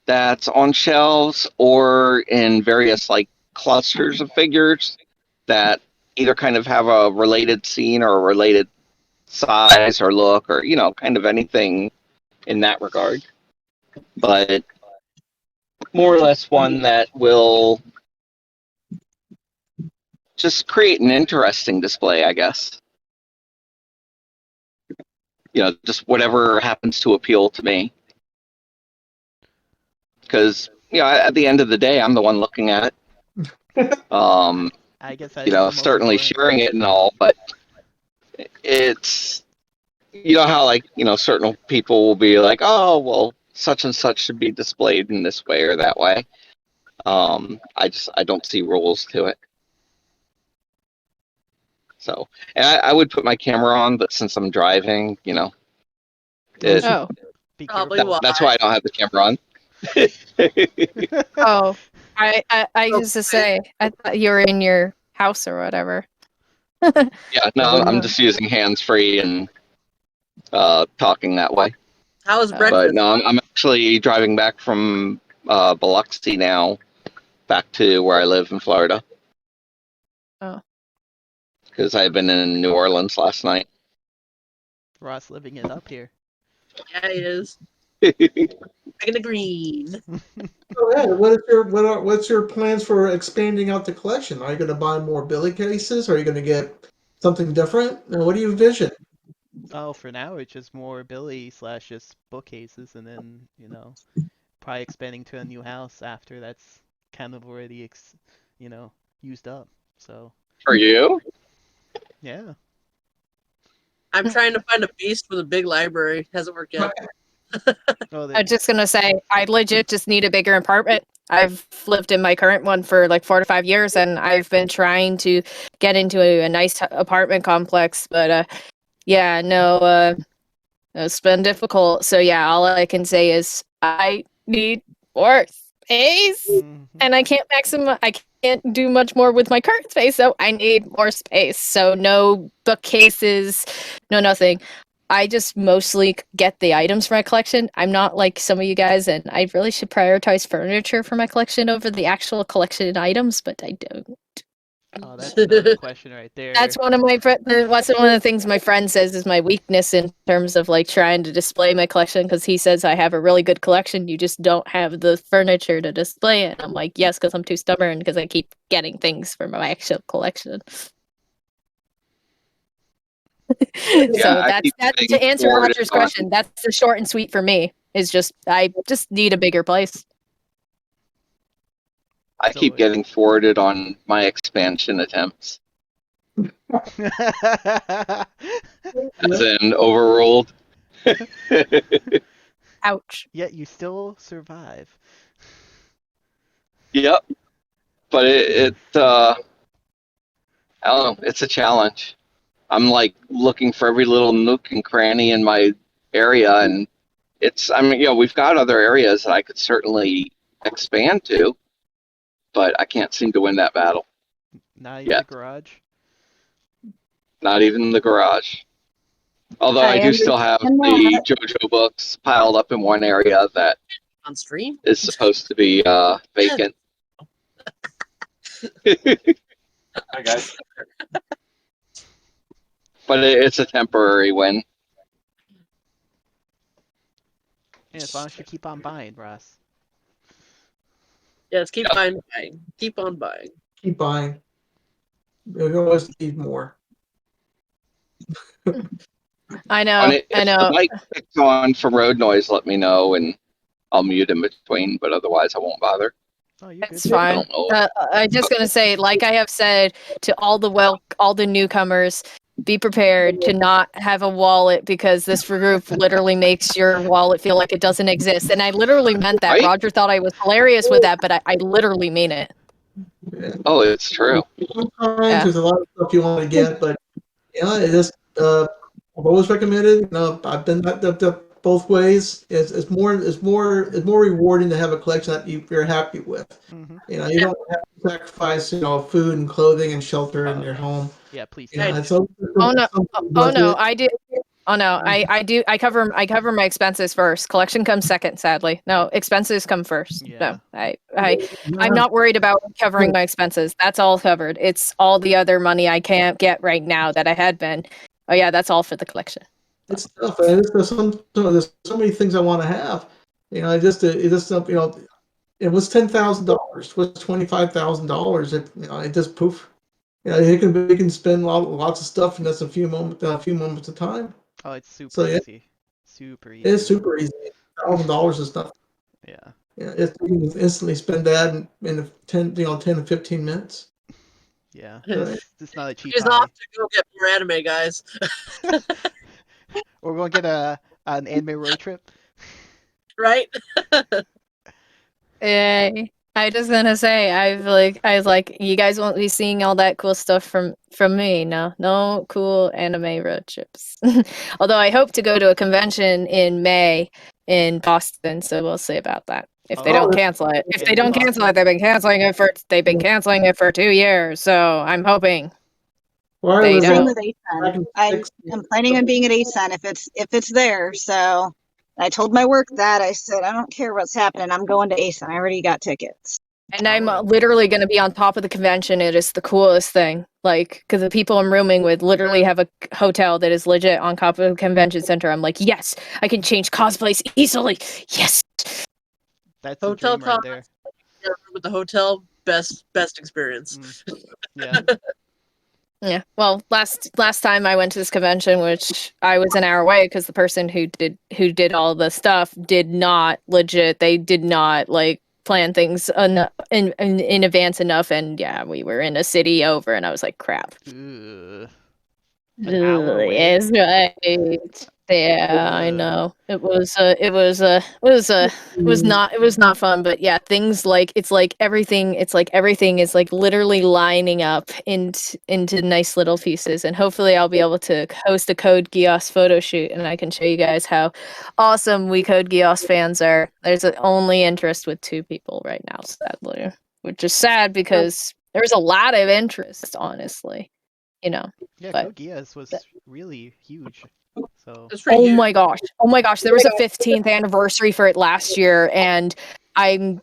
that's on shelves, or in various like clusters of figures that either kind of have a related scene or a related size or look, or kind of anything in that regard. But more or less one that will just create an interesting display, I guess. Just whatever happens to appeal to me. Because, at the end of the day, I'm the one looking at it. I guess that is the most Certainly important. sharing it and all, but it's, how, like, certain people will be like, oh, well, such and such should be displayed in this way or that way. I don't see rules to it. So, and I would put my camera on, but since I'm driving, Oh. Be Probably careful. why. that's why I don't have the camera on. Oh, I used to say I thought you were in your house or whatever. Yeah, no, I'm just using hands-free and talking that way. How was But But breakfast? no, I'm actually driving back from Biloxi now, back to where I live in Florida. Oh. Because I've been in New Orleans last night. Ross living it up here. Yeah, he is. Making the green. So, Ed, what's your plans for expanding out the collection? Are you going to buy more Billy cases? Are you going to get something different? And what do you envision? Oh, for now it's just more Billy / just bookcases, and then probably expanding to a new house after that's kind of already used up. So For you? yeah. I'm trying to find a beast with a big library. Hasn't worked yet. Oh, I'm just gonna say I legit just need a bigger apartment. I've lived in my current one for like 4 to 5 years, and I've been trying to get into a nice apartment complex, but yeah, no, it's been difficult. So yeah, all I can say is I need more space, and I can't I can't do much more with my current space, so I need more space. So no bookcases, no nothing. I just mostly get the items for my collection. I'm not like some of you guys, and I really should prioritize furniture for my collection over the actual collection items, but I don't. Oh, that's another question right there. That's one of my one of the things my friend says is my weakness in terms of like trying to display my collection, because he says I have a really good collection, you just don't have the furniture to display it. And I'm like, yes, because I'm too stubborn, because I keep getting things for my actual collection. So that's to answer Roger's question. That's the short and sweet for me. Is just I just need a bigger place. I keep getting forwarded on my expansion attempts. As in overruled. Ouch. Yet you still survive. Yep. But I don't know, it's a challenge. I'm like looking for every little nook and cranny in my area, and we've got other areas that I could certainly expand to, but I can't seem to win that battle. Not even the garage. Not even the garage. Although I do still have the JoJo books piled up in one area that on stream is supposed to be vacant. Hi guys. But it's a temporary win. Yeah, as long as you keep on buying, Ross. Yes, keep buying. Keep on buying. Keep buying. You always need more. I know. If the mic kicks on for road noise, let me know, and I'll mute in between, but otherwise I won't bother. Oh, you're It's good. fine. don't know. I'm just gonna say, like I have said to all the newcomers, be prepared to not have a wallet because this group literally makes your wallet feel like it doesn't exist. And I literally meant that. Right? Roger thought I was hilarious with that, but I literally mean it. Yeah. Oh, it's true. Sometimes Yeah. there's a lot of stuff you want to get, but it just I've always recommended. I've been that both ways. It's more rewarding to have a collection that you're happy with. Mm-hmm. You don't have to sacrifice food and clothing and shelter in your home. Yeah, please. It's Oh no! Oh no! budget. I do. Oh no! I do. I cover my expenses first. Collection comes second. Sadly, no, expenses come first. Yeah. No, I'm not worried about covering my expenses. That's all covered. It's all the other money I can't get right now that I had been. Oh yeah, that's all for the collection. It's tough. And there's so many things I want to have. It was $10,000. Was $25,000. It just poof. You can spend lots of stuff in just a few moments of time. Oh, it's super So, yeah. easy. Super easy. It's super easy. $1,000 is nothing. Yeah. You can instantly spend that in 10 to 15 minutes. Yeah. Right. It's not a cheap He's hobby. off to go get more anime, guys. We're going to get an anime road trip. Right? I just gonna say I was like you guys won't be seeing all that cool stuff from me. No cool anime road trips. Although I hope to go to a convention in May in Boston, so we'll see about that. If they don't cancel it. If they don't cancel it, they've been canceling it for 2 years. So I'm hoping. Well, They Same don't. with ASUN. I'm planning on being at ASUN if it's there. So I told my work that I said I don't care what's happening. I'm going to ASUN. I already got tickets. And I'm literally going to be on top of the convention. It is the coolest thing. Like, because the people I'm rooming with literally have a hotel that is legit on top of the convention center. I'm like, yes, I can change cosplays easily. Yes. That's Hotel a dream right there. with the hotel, best experience. Yeah. Yeah. Well, last time I went to this convention, which I was an hour away because the person who did all the stuff did not legit. They did not plan things in advance enough, and yeah, we were in a city over, and I was like, crap. Ugh. An hour away? Yes, right. Yeah, I know. It was not fun, but yeah, things everything is literally lining up into nice little pieces, and hopefully I'll be able to host a Code Geass photo shoot, and I can show you guys how awesome we Code Geass fans are. There's only interest with 2 people right now, sadly, which is sad because there's a lot of interest, honestly. Yeah, but Code Geass was really huge. So Oh my gosh. There was a 15th anniversary for it last year, and I'm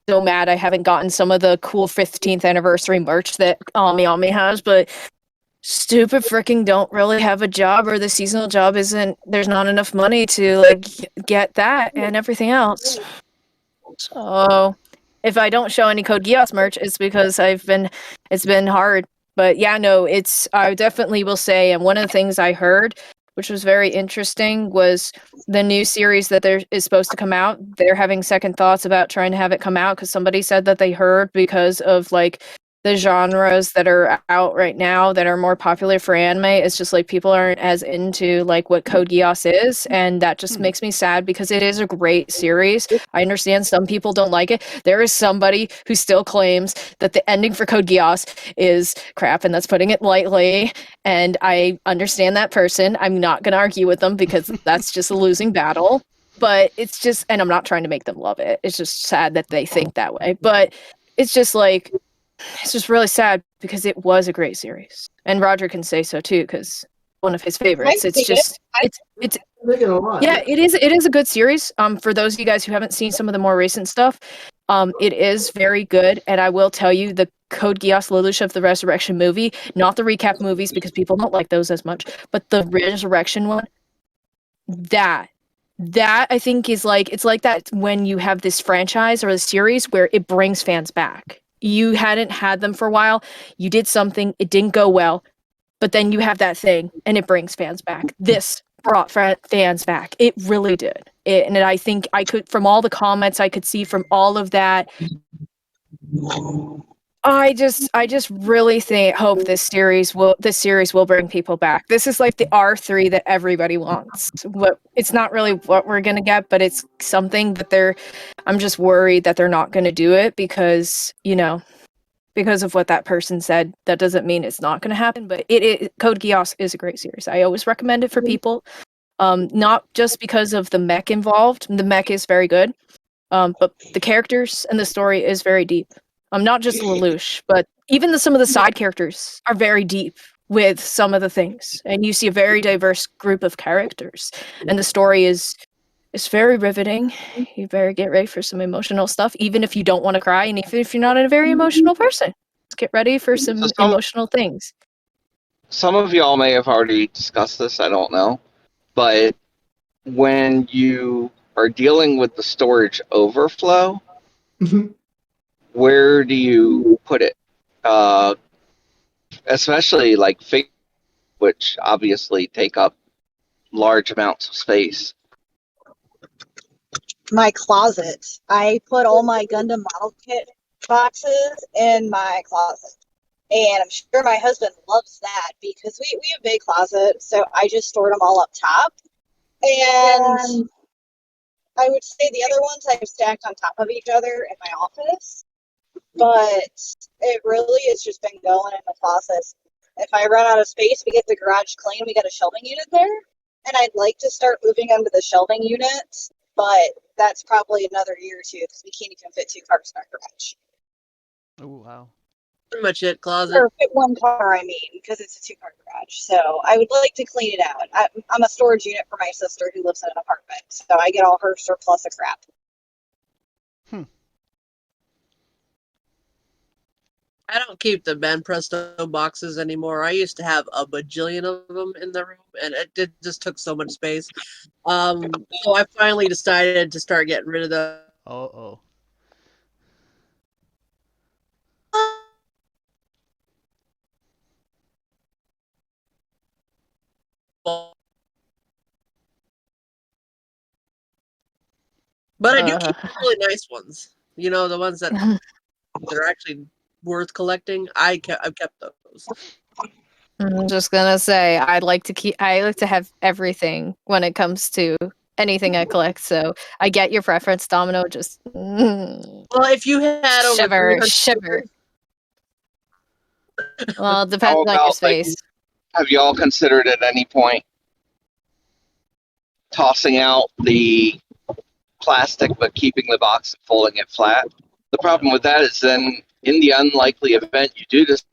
so mad I haven't gotten some of the cool 15th anniversary merch that Ami has, but stupid freaking don't really have a job, or the seasonal job there's not enough money to get that and everything else. So if I don't show any Code Geass merch, it's because it's been hard. But yeah, no, I definitely will say, and one of the things I heard, which was very interesting, was the new series that is supposed to come out. They're having second thoughts about trying to have it come out because somebody said that they heard because of the genres that are out right now that are more popular for anime. It's just people aren't as into what Code Geass is, and that just makes me sad because it is a great series. I understand some people don't like it. There is somebody who still claims that the ending for Code Geass is crap, and that's putting it lightly, and I understand that person. I'm not going to argue with them because that's just a losing battle, but it's just, and I'm not trying to make them love it. It's just sad that they think that way, but it's just it's just really sad because it was a great series, and Roger can say so too because one of his favorites. It's just it's yeah, it is a good series. For those of you guys who haven't seen some of the more recent stuff, it is very good, and I will tell you the Code Geass Lelouch of the Resurrection movie, not the recap movies because people don't like those as much, but the Resurrection one, that I think is it's like that when you have this franchise or a series where it brings fans back. You hadn't had them for a while. You did something, it didn't go well, but then you have that thing and it brings fans back. This brought fans back. It really did. And I think I could, from all the comments I could see from all of that, I just really hope this series will bring people back. This is like the R3 that everybody wants. It's not really what we're gonna get, but it's something that I'm just worried that they're not gonna do it because, because of what that person said. That doesn't mean it's not gonna happen, but Code Geass is a great series. I always recommend it for people. Not just because of the mech involved. The mech is very good. But the characters and the story is very deep. Not just Lelouch, but even some of the side characters are very deep with some of the things, and you see a very diverse group of characters, and the story is very riveting. You better get ready for some emotional stuff, even if you don't want to cry, and even if you're not a very emotional person. Let's get ready for So some emotional things. some of y'all may have already discussed this, I don't know. But when you are dealing with the storage overflow, where do you put it? Especially like figures, which obviously take up large amounts of space. My closet. I put all my Gundam model kit boxes in my closet. And I'm sure my husband loves that because we have a big closet, so I just stored them all up top. And I would say the other ones I've stacked on top of each other in my office. But it really has just been going in the closet. If I run out of space, we get the garage clean, we got a shelving unit there. And I'd like to start moving onto the shelving unit, but that's probably another year or two because we can't even fit 2 cars in our garage. Oh, wow. Pretty much it, closet. Or fit 1 car, I mean, because it's a 2-car garage. So I would like to clean it out. I'm a storage unit for my sister who lives in an apartment, so I get all her surplus of crap. I don't keep the Ben Presto boxes anymore. I used to have a bajillion of them in the room, and it just took so much space. So I finally decided to start getting rid of them. Oh. But I do keep the really nice ones. You know, the ones that are actually worth collecting. I've kept those. I'm just gonna say I like to have everything when it comes to anything I collect. So I get your preference, Domino. Just well, if you had over shiver. Well, it depends How on your about, space. have y'all considered at any point tossing out the plastic but keeping the box and folding it flat? The problem with that is then in the unlikely event you do this,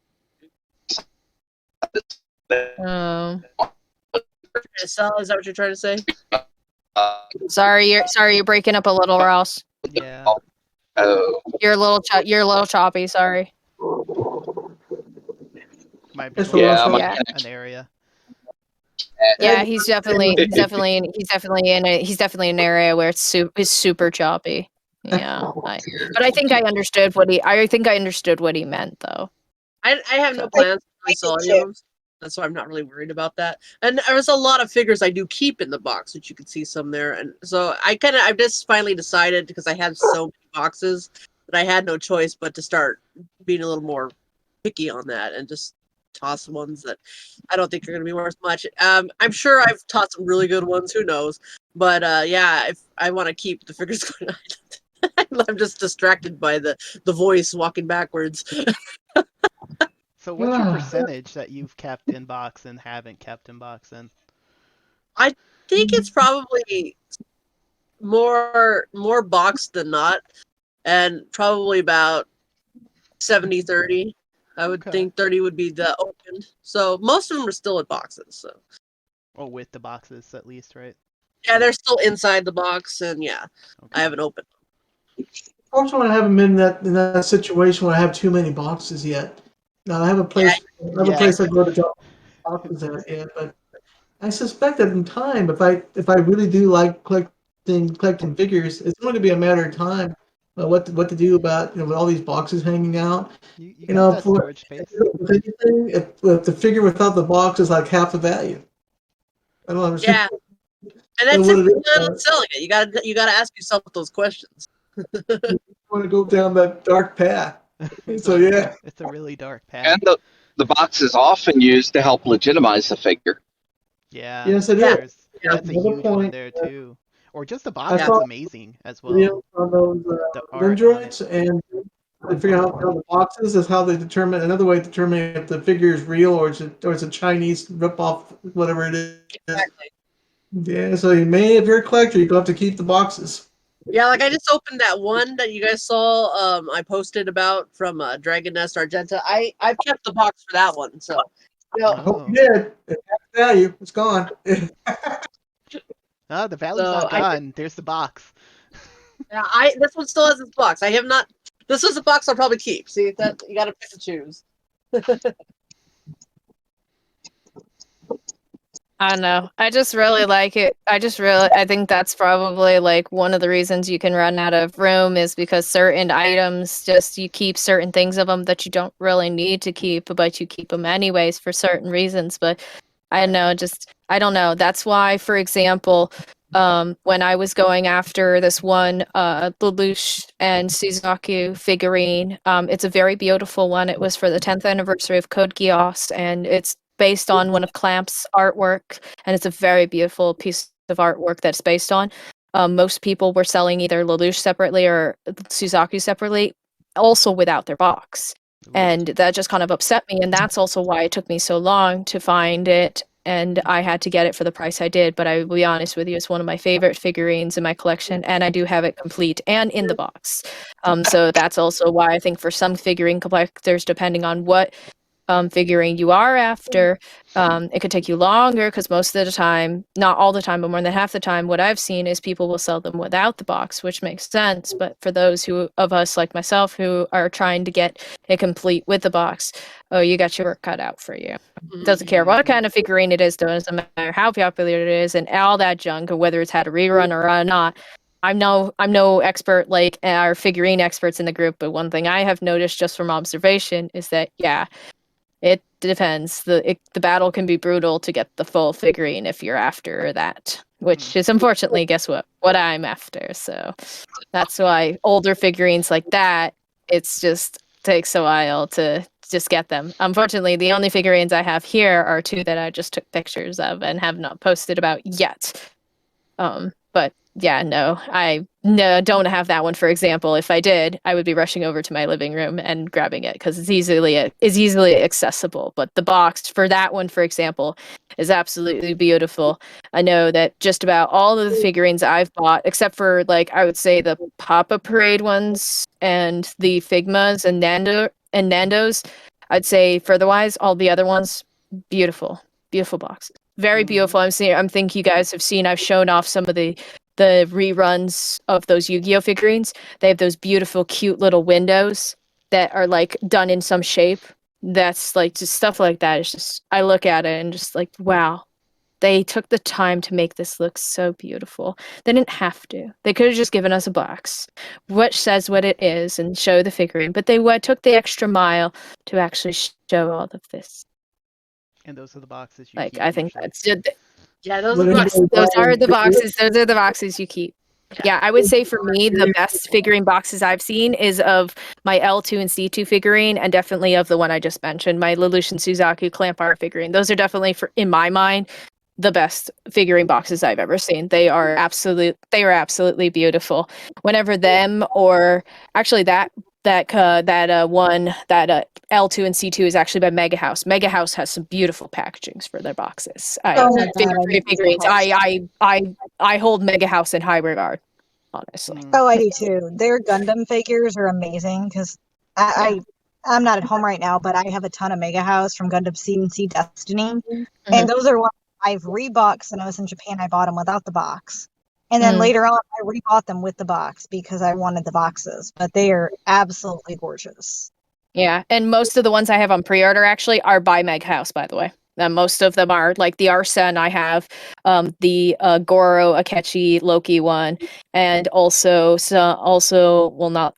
Sal, is that what you're trying to say? Sorry, you're breaking up a little, Ross. Yeah. Oh. You're a little choppy. Sorry. Might be Yeah, an area. Yeah, he's definitely in an area where it's super choppy. Yeah, but I think I understood what he meant though. I have no plans to sell any of them. That's why I'm not really worried about that. And there's a lot of figures I do keep in the box, which you can see some there. And so I've just finally decided, because I had so many boxes, that I had no choice but to start being a little more picky on that and just toss ones that I don't think are going to be worth much. I'm sure I've tossed some really good ones. Who knows? But yeah, if I want to keep the figures going, I'm just distracted by the voice walking backwards. So what's your percentage that you've kept in box and haven't kept in box then? I think it's probably more boxed than not, and probably about 70-30. I would think 30 would be the opened. So most of them are still in boxes. So. Oh, with the boxes at least, right? Yeah, they're still inside the box, and yeah, I haven't opened them. Fortunately, I haven't been in that situation where I have too many boxes yet. Now I have a place. I go to drop boxes at yet, but I suspect that in time, if I really do like collecting figures, it's going to be a matter of time. What to do about with all these boxes hanging out? You got that storage space. If the figure without the box is like half the value. I don't understand. Yeah, and that's if you're not selling it. You gotta ask yourself those questions. want to go down that dark path. So yeah. It's a really dark path. And the box is often used to help legitimize the figure. Yeah. Yes, it Yeah. is. That's a Another huge one point, there too. Or just the I box saw is amazing as well. videos on those The art on it. dendroids, and they figure out how the boxes is how they determine another way to determine if the figure is real or it's a Chinese ripoff, whatever it is. Exactly. Yeah, so you may, if you're a collector, you'll have to keep the boxes. Yeah, like I just opened that one that you guys saw. I posted about from Dragon Nest Argenta. I've kept the box for that one. So, you know, I hope Oh. you did. It has value. It's gone. Ah, the value's So not I- gone. There's the box. yeah, this one still has its box. I have not. This is a box I'll probably keep. See that you got to pick and choose. I don't know. I just really like it. I think that's probably like one of the reasons you can run out of room is because certain items just you keep certain things of them that you don't really need to keep, but you keep them anyways for certain reasons. But I don't know, I don't know. That's why, for example, when I was going after this one Lelouch and Suzaku figurine, it's a very beautiful one. It was for the 10th anniversary of Code Geass, and it's based on one of Clamp's artwork, and it's a very beautiful piece of artwork that's based on. Most people were selling either Lelouch separately or Suzaku separately, also without their box. Ooh. And that just kind of upset me, and that's also why it took me so long to find it, and I had to get it for the price I did. But I will be honest with you, it's one of my favorite figurines in my collection, and I do have it complete and in the box. So that's also why I think for some figurine collectors, depending on what figurine you are after, it could take you longer because most of the time, not all the time, but more than half the time, what I've seen is people will sell them without the box, which makes sense. But for those of us like myself who are trying to get it complete with the box, oh, you got your work cut out for you. Doesn't care what kind of figurine it is, doesn't matter how popular it is, and all that junk, or whether it's had a rerun or not. I'm no expert like our figurine experts in the group, but one thing I have noticed just from observation is that it depends. The battle can be brutal to get the full figurine if you're after that, which is unfortunately, guess what I'm after. So that's why older figurines like that, it's just takes a while to just get them. Unfortunately, the only figurines I have here are two that I just took pictures of and have not posted about yet. But yeah, I don't have that one. For example, if I did, I would be rushing over to my living room and grabbing it because it's easily accessible. But the box for that one, for example, is absolutely beautiful. I know that just about all of the figurines I've bought, except for like I would say the Papa Parade ones and the Figmas and Nando's, I'd say furtherwise, all the other ones, beautiful boxes. Very beautiful. I think you guys have seen. I've shown off some of the reruns of those Yu-Gi-Oh figurines. They have those beautiful, cute little windows that are like done in some shape. That's like just stuff like that. It's just I look at it and just like, wow, they took the time to make this look so beautiful. They didn't have to. They could have just given us a box, which says what it is, and show the figurine. But they took the extra mile to actually show all of this. And those are the boxes you Like keep I think usually. that's just, Yeah, those What are is boxes. it? those are the boxes. Those are the boxes you keep. Yeah, I would say for me, the best figurine boxes I've seen is of my L2 and C2 figurine, and definitely of the one I just mentioned, my Lelouch and Suzaku clamp art figurine. Those are definitely, in my mind, the best figurine boxes I've ever seen. They are absolutely beautiful. Whenever them, or actually that one that L2 and C2 is actually by Mega House. Mega House has some beautiful packagings for their boxes. Oh my God, I love Figurines. Mega House. I hold Mega House in high regard, honestly. Oh, I do too. Their Gundam figures are amazing because I'm not at home right now, but I have a ton of Mega House from Gundam CNC Destiny, and those are ones I've rebought. When I was in Japan, I bought them without the box, and then later on, I rebought them with the box because I wanted the boxes. But they are absolutely gorgeous. Yeah, and most of the ones I have on pre-order actually are by Meg House, by the way. Most of them are like the Arsene I have, the Goro Akechi Loki one, and also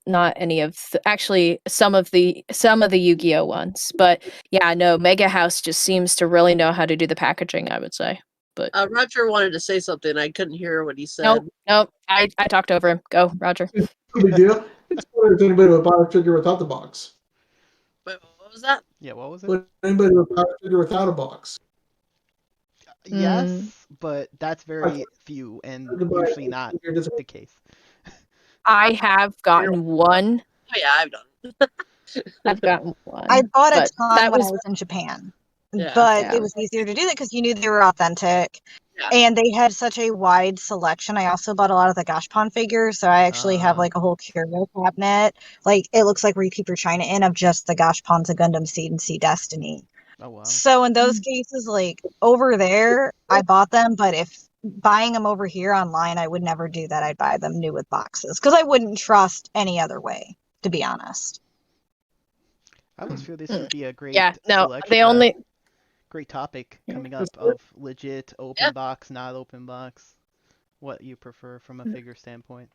not any of actually some of the Yu-Gi-Oh ones. But yeah, no, Mega House just seems to really know how to do the packaging, I would say. But Roger wanted to say something. I couldn't hear what he said. nope, I talked over him. Go, Roger. No big deal. If anybody would buy a figure without the box. Wait, what was that? Yeah, what was it? Would anybody would buy a figure without a box? Yes, but that's very few and usually not the case. I have gotten one. Oh yeah, I've done. I've gotten one. I bought a but ton that when was I was in Japan, Yeah. but Yeah. it was easier to do that because you knew they were authentic. Yeah. And they had such a wide selection. I also bought a lot of the Gashpon figures, so I actually have Ah. like a whole curio cabinet. Like it looks like where you keep your china in of just the Gashpons of Gundam Seed and Sea Destiny. Oh wow. So in those cases, like over there, I bought them, but if buying them over here online, I would never do that. I'd buy them new with boxes because I wouldn't trust any other way, to be honest. I always feel this would be a great Yeah, no, selection, they only great topic coming That's up good. of legit open box, not open box. What you prefer from a figure standpoint.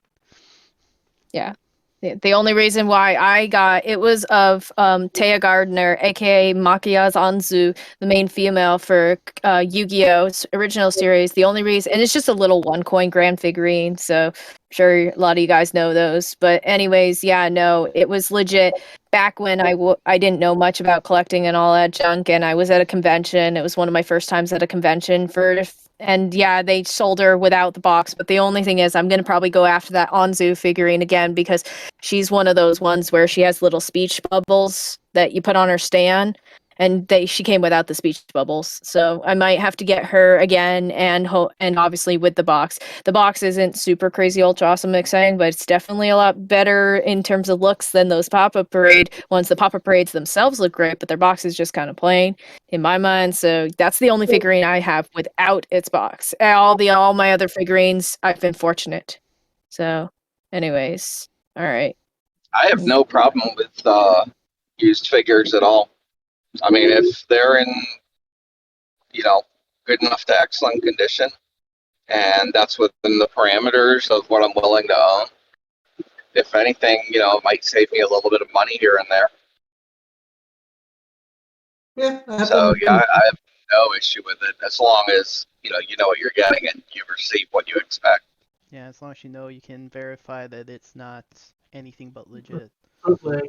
the only reason why I got it was of Taya Gardner, aka Makiya Zanzu, the main female for Yu-Gi-Oh's original series. The only reason, and it's just a little 1 coin grand figurine, so I'm sure a lot of you guys know those. But anyways, yeah, no, it was legit. Back when I didn't know much about collecting and all that junk, and I was at a convention. It was one of my first times at a convention and yeah, they sold her without the box. But the only thing is, I'm gonna probably go after that Anzu figurine again because she's one of those ones where she has little speech bubbles that you put on her stand, and she came without the speech bubbles. So I might have to get her again, and obviously with the box. The box isn't super crazy ultra awesome exciting, but it's definitely a lot better in terms of looks than those Pop-Up Parade ones. The Pop-Up Parades themselves look great, but their box is just kind of plain in my mind. So that's the only figurine I have without its box. All my other figurines, I've been fortunate. So anyways, all right. I have no problem with used figures at all. I mean, if they're in, good enough to excellent condition, and that's within the parameters of what I'm willing to own. If anything, it might save me a little bit of money here and there. Yeah, So yeah, I have no issue with it as long as you know what you're getting and you receive what you expect. Yeah, as long as you know you can verify that it's not anything but legit. Okay.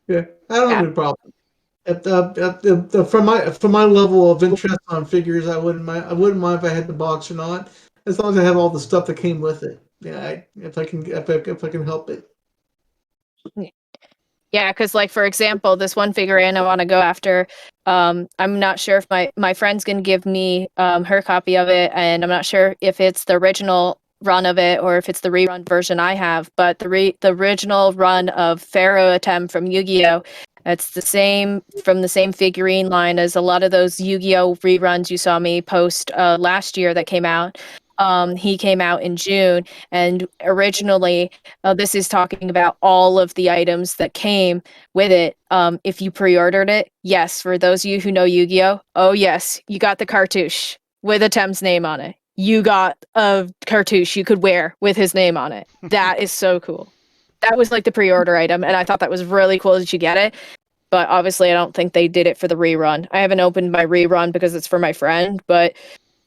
Yeah, I don't have any problem. From my level of interest on figures, I wouldn't mind. I wouldn't mind if I had the box or not, as long as I have all the stuff that came with it. Yeah, if I can help it. Yeah, because like for example, this one figurine I want to go after. I'm not sure if my friend's gonna give me her copy of it, and I'm not sure if it's the original run of it or if it's the rerun version I have. But the original run of Pharaoh Attempt from Yu-Gi-Oh! It's the same from the same figurine line as a lot of those Yu-Gi-Oh! Reruns you saw me post last year that came out. He came out in June, and originally, this is talking about all of the items that came with it. If you pre-ordered it, yes, for those of you who know Yu-Gi-Oh, oh yes, you got the cartouche with Atem's name on it. You got a cartouche you could wear with his name on it. That is so cool. That was like the pre-order item, and I thought that was really cool that you get it. But obviously, I don't think they did it for the rerun. I haven't opened my rerun because it's for my friend, but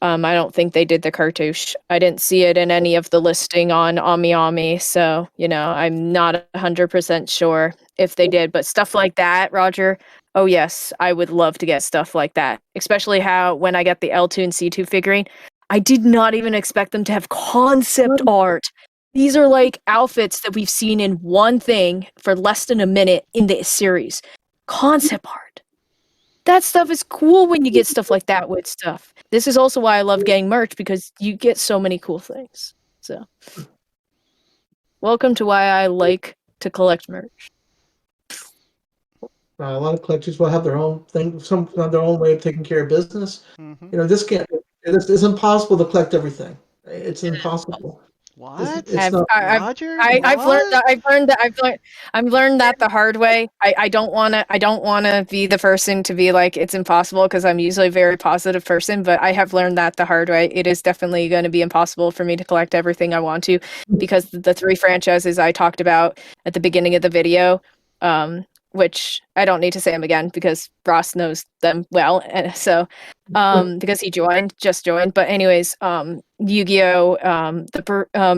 I don't think they did the cartouche. I didn't see it in any of the listing on AmiAmi, so I'm not 100% sure if they did. But stuff like that, Roger. Oh yes, I would love to get stuff like that. Especially when I get the L2 and C2 figurine, I did not even expect them to have concept art. These are like outfits that we've seen in one thing for less than a minute in the series. Concept art. That stuff is cool when you get stuff like that with stuff. This is also why I love getting merch, because you get so many cool things. So, welcome to why I like to collect merch. A lot of collectors will have their own thing, some have their own way of taking care of business. Mm-hmm. This can't. It's impossible to collect everything. It's impossible. What? It's not. Roger? I've learned What? that I've learned that the hard way. I don't wanna be the person to be like it's impossible, because I'm usually a very positive person, but I have learned that the hard way. It is definitely going to be impossible for me to collect everything I want to, because the 3 franchises I talked about at the beginning of the video, which I don't need to say them again because Ross knows them well. And so, because he just joined. But anyways, Yu-Gi-Oh,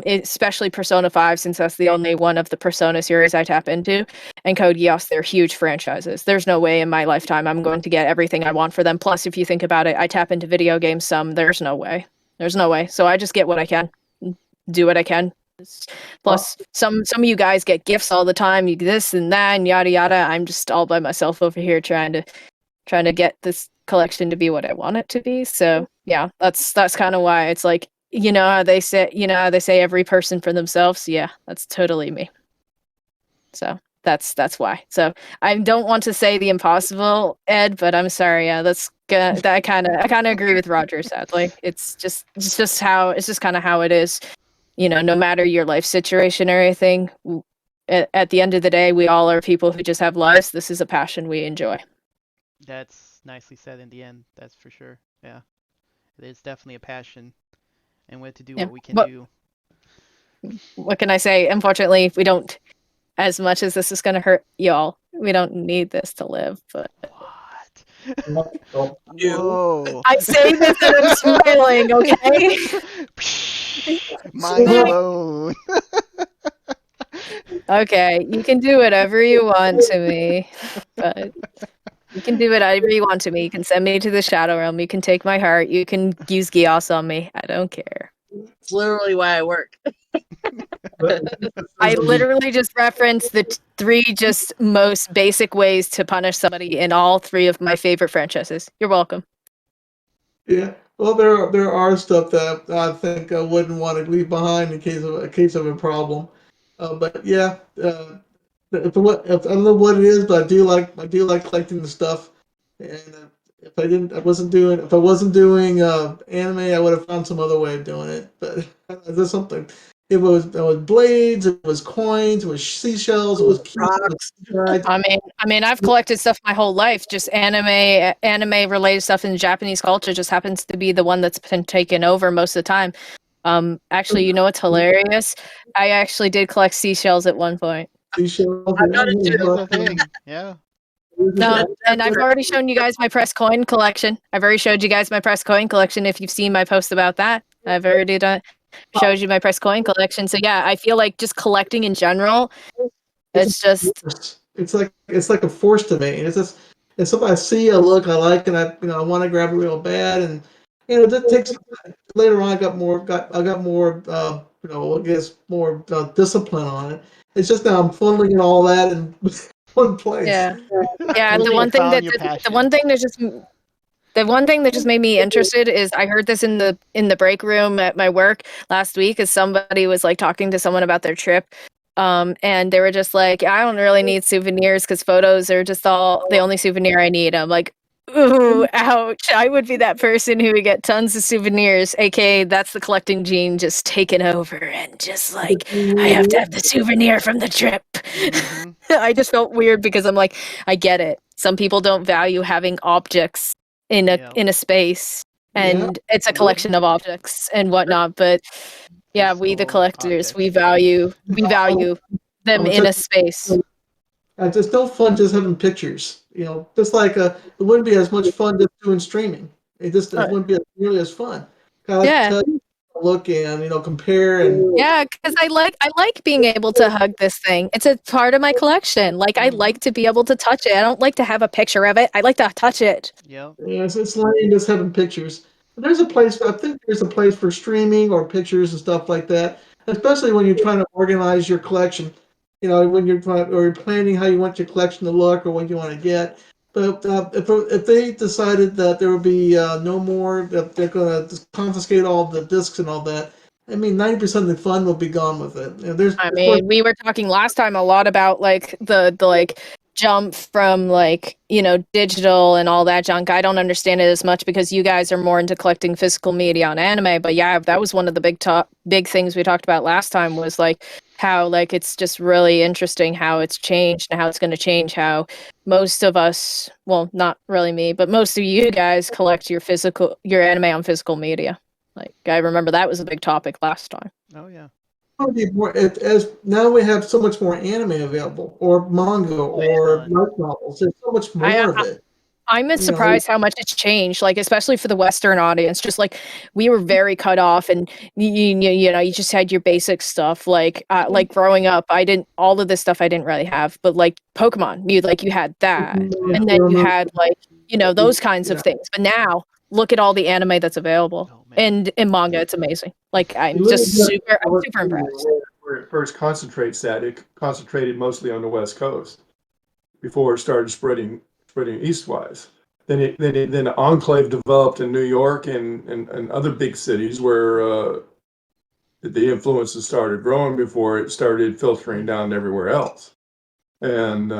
especially Persona 5, since that's the only one of the Persona series I tap into, and Code Geass, they're huge franchises. There's no way in my lifetime I'm going to get everything I want for them. Plus, if you think about it, I tap into video games some. There's no way. There's no way. So I just get what I can, do what I can. Plus, some of you guys get gifts all the time. You this and that and yada yada. I'm just all by myself over here trying to get this collection to be what I want it to be. So yeah, that's kind of why it's like, how they say every person for themselves. Yeah, that's totally me. So that's why. So I don't want to say the impossible, Ed, but I'm sorry. Yeah, I kind of agree with Roger. Sadly, it's just kind of how it is. No matter your life situation or anything, at the end of the day, we all are people who just have lives. This is a passion we enjoy. That's nicely said in the end. That's for sure. Yeah, it is definitely a passion, and we have to do what we can do. What can I say? Unfortunately, we don't. As much as this is going to hurt y'all, we don't need this to live. But what? Whoa! I say this and I'm smiling. Okay. Mind blown. Okay, you can do whatever you want to me, but you can do whatever you want to me. You can send me to the Shadow Realm. You can take my heart. You can use Geass on me. I don't care. It's literally why I work. I literally just referenced the three just most basic ways to punish somebody in all three of my favorite franchises. You're welcome. Yeah. Well, there are stuff that I think I wouldn't want to leave behind in case of a problem. But yeah, I don't know what it is, but I do like collecting the stuff. And if I wasn't doing anime, I would have found some other way of doing it. But there's something. It was blades, it was coins, it was seashells, it was rocks. I mean, I've collected stuff my whole life. Just anime related stuff in Japanese culture just happens to be the one that's been taken over most of the time. Actually, you know what's hilarious? I actually did collect seashells at one point. Seashells. I've got it That's too. a thing. Yeah. No, and I've already shown you guys my press coin collection. I've already showed you guys my press coin collection. If you've seen my post about that, I've already showed you my press coin collection. So yeah, I feel like just collecting in general, it's like a force to me. It's something I see, I look, I like, and I want to grab it real bad, and that takes later on. I got more I guess more discipline on it. It's just now I'm funneling all that in one place. Yeah. The one thing that just made me interested is I heard this in the break room at my work last week, as somebody was like talking to someone about their trip. And they were just like, I don't really need souvenirs because photos are just the only souvenir I need. I'm like, ooh, ouch. I would be that person who would get tons of souvenirs, aka that's the collecting gene just taken over and just like, I have to have the souvenir from the trip. Mm-hmm. I just felt weird because I'm like, I get it. Some people don't value having objects in a space, and it's a collection of objects and whatnot, but yeah, we the collectors, we value them in a space. It's no fun just having pictures. Just like it wouldn't be as much fun just doing streaming. It wouldn't be nearly as fun. Look and compare and because I like being able to hug this thing. It's a part of my collection. Like I like to be able to touch it. I don't like to have a picture of it. I like to touch it. Yeah. It's lame just having pictures. I think there's a place for streaming or pictures and stuff like that, especially when you're trying to organize your collection. When you're planning how you want your collection to look or what you want to get. But if they decided that there would be no more, that they're going to confiscate all the discs and all that, 90% of the fun will be gone with it. We were talking last time a lot about like the jump from digital and all that junk. I don't understand it as much because you guys are more into collecting physical media on anime. But yeah, that was one of the big things we talked about last time was like how it's just really interesting how it's changed and how it's going to change how most of us, well, not really me, but most of you guys collect your anime on physical media. Like I remember that was a big topic last time. Oh yeah. want to be more as now we have so much more anime available, or manga, or ton. light novels. There's so much more of it. I'm You know, surprised how much it's changed, like especially for the Western audience. Just like we were very cut off, and you know, you just had your basic stuff. Like growing up, I didn't all of this stuff I didn't really have, but like Pokemon, you had that, and then you had like those kinds of Yeah. things. But now look at all the anime that's available, Oh man. and in manga, it's amazing. Like I'm You just literally I'm super impressed. Where it first concentrates at, it concentrated mostly on the West Coast before it started spreading eastwise. Then the enclave developed in New York and other big cities where the influences started growing before it started filtering down everywhere else. And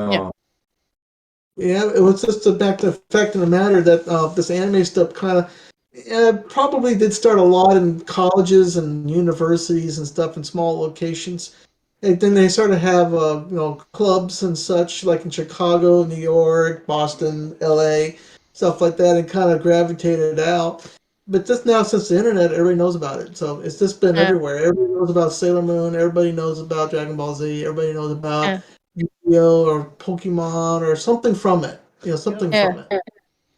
Yeah, it was just the fact of the matter that this anime stuff kind of probably did start a lot in colleges and universities and stuff in small locations. And then they started to have clubs and such like in Chicago, New York, Boston, L.A., stuff like that, and kind of gravitated out. But just now, since the internet, everybody knows about it. So it's just been Yeah. everywhere. Everybody knows about Sailor Moon. Everybody knows about Dragon Ball Z. Everybody knows about Yeah. Yu-Gi-Oh or Pokemon or something from it. Something Yeah. from it.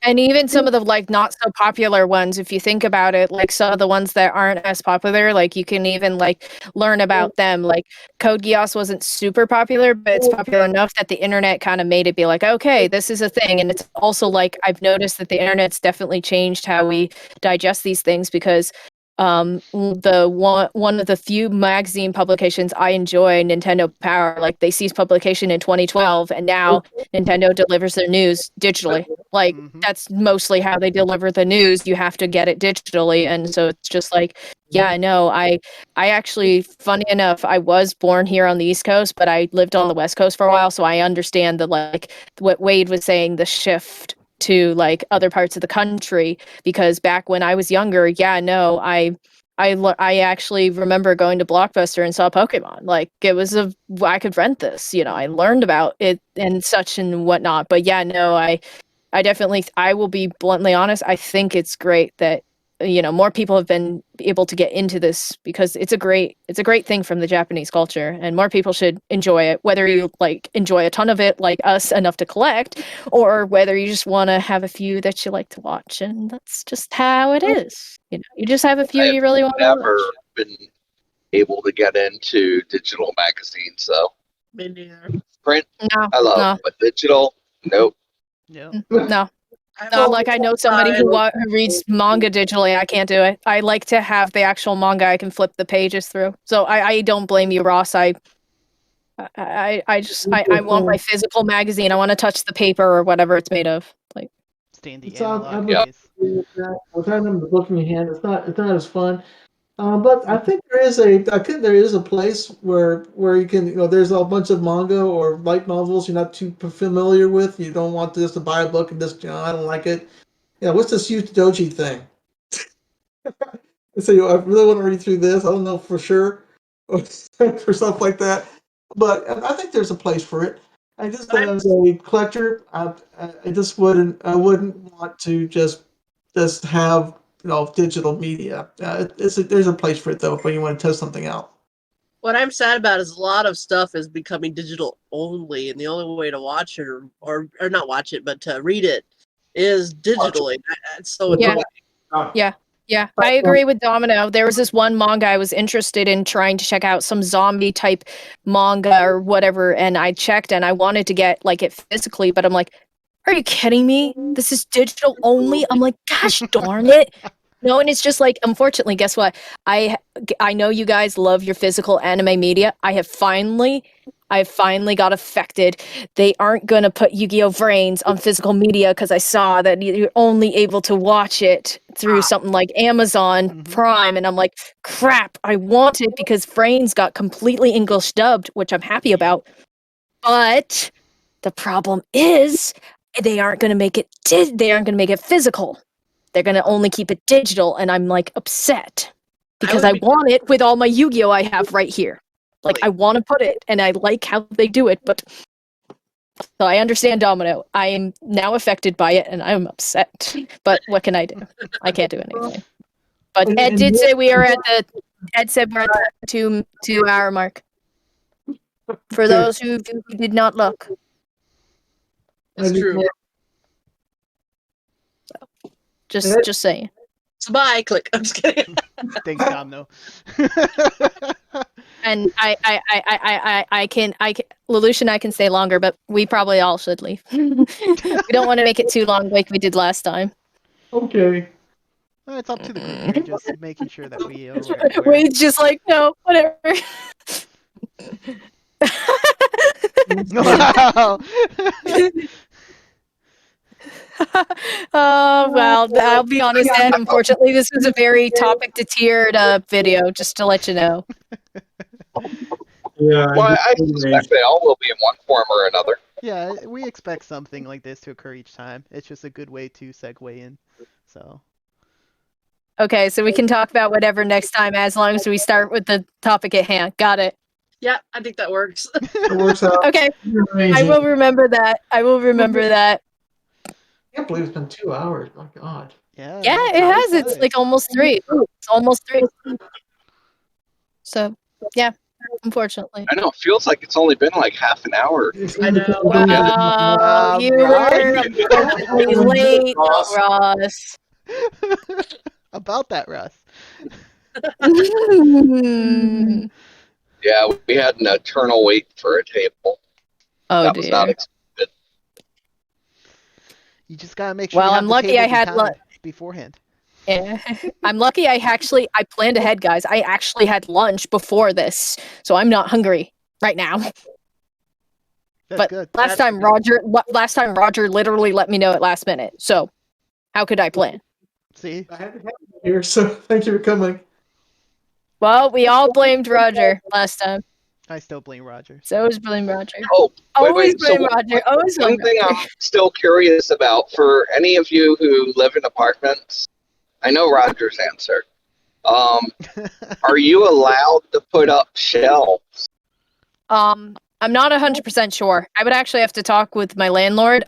And even some of the like not so popular ones, if you think about it, like some of the ones that aren't as popular, like you can even like learn about them. Like Code Geass wasn't super popular, but it's popular enough that the internet kind of made it be like, okay, this is a thing. And it's also like I've noticed that the internet's definitely changed how we digest these things because the one of the few magazine publications I enjoy, Nintendo Power, like they ceased publication in 2012, and now Nintendo delivers their news digitally. Like that's mostly how they deliver the news. You have to get it digitally, and so it's just like, yeah, no, I actually, funny enough, I was born here on the East Coast, but I lived on the West Coast for a while, so I understand the like what Wade was saying, the shift to like other parts of the country, because back when I was younger, yeah, no, I actually remember going to Blockbuster and saw Pokemon. Like it was I could rent this, I learned about it and such and whatnot. But yeah, no, I definitely, I will be bluntly honest. I think it's great that more people have been able to get into this because it's a great thing from the Japanese culture, and more people should enjoy it. Whether you like enjoy a ton of it, like us, enough to collect, or whether you just want to have a few that you like to watch, and that's just how it is. You just have a few you really want to Never watch. been able to get into digital magazines, so Me neither. print No, I love, no, but digital, nope. Yeah. no. Not like I know somebody who reads manga digitally. I can't do it. I like to have the actual manga I can flip the pages through. So I don't blame you, Ross. I want my physical magazine. I want to touch the paper or whatever it's made of. Like Stay the So analog Yeah. days. with having the book in your hand, it's not as fun. But I think there is a place where you can there's a bunch of manga or light novels you're not too familiar with. You don't want just to buy a book and just I don't like it. Yeah, what's this Yu Doji thing? So I really want to read through this. I don't know for sure or stuff like that. But I think there's a place for it. I just as a collector, I just wouldn't want to just have digital media. There's a place for it though when you want to test something out. What I'm sad about is a lot of stuff is becoming digital only, and the only way to watch it or not watch it, but to read it is digitally. That's so Yeah. annoying. Yeah, I agree with Domino. There was this one manga I was interested in trying to check out, some zombie type manga or whatever, and I checked and I wanted to get like it physically, but I'm like, are you kidding me? This is digital only. I'm like, gosh darn it. No, and it's just like, unfortunately, guess what? I know you guys love your physical anime media. I finally got affected. They aren't going to put Yu-Gi-Oh! Vrains on physical media because I saw that you're only able to watch it through something like Amazon Prime. And I'm like, crap, I want it because Vrains got completely English dubbed, which I'm happy about. But the problem is they aren't going to make it physical. They're going to only keep it digital, and I'm like upset because I want it with all my Yu-Gi-Oh! I have right here. Like I want to put it, and I like how they do it, but so I understand Domino. I am now affected by it, and I'm upset. But what can I do? I can't do anything. But Ed did say we are at the Ed said we're at the 2 hour mark. For Okay. those who did not look. It's true. Just saying. So bye, click. I'm just kidding. Thanks, Domino. And I can Lelouch and I can stay longer, but we probably all should leave. We don't want to make it too long like we did last time. Okay. Well, it's up to the group here, just making sure that we are aware. Wade's just like, no, whatever. Wow. Oh, well, I'll be honest, Ed, unfortunately, this was a very topic-to-tiered video, just to let you know. Yeah. Well, I suspect they all will be in one form or another. Yeah, we expect something like this to occur each time. It's just a good way to segue in. So. Okay, so we can talk about whatever next time, as long as we start with the topic at hand. Got it. Yeah, I think that works. It works out. Okay, Amazing. I will remember that. I will remember that. I can't believe it's been 2 hours. My God. Yeah. Yeah, it has. It's like almost 3. It's almost 3. So, yeah, unfortunately. I know, it feels like it's only been like half an hour. I know. Wow, you were unfortunately late, Ross. About that, Russ. Yeah, we had an eternal wait for a table. Oh, That was not dear. expected. You just gotta make sure. Well, you have I'm the lucky table I had behind- beforehand. Yeah. I'm lucky I planned ahead, guys. I actually had lunch before this, so I'm not hungry right now. That's But good. last time Roger literally let me know at last minute. So how could I plan? See? I haven't had you here, so thank you for coming. Well, we all blamed Roger last time. I still blame Roger. So always blame Roger. Oh, Always wait. So blame Roger. Always one blame thing Roger. I'm still curious about for any of you who live in apartments, I know Roger's answer. Are you allowed to put up shelves? I'm not 100% sure. I would actually have to talk with my landlord.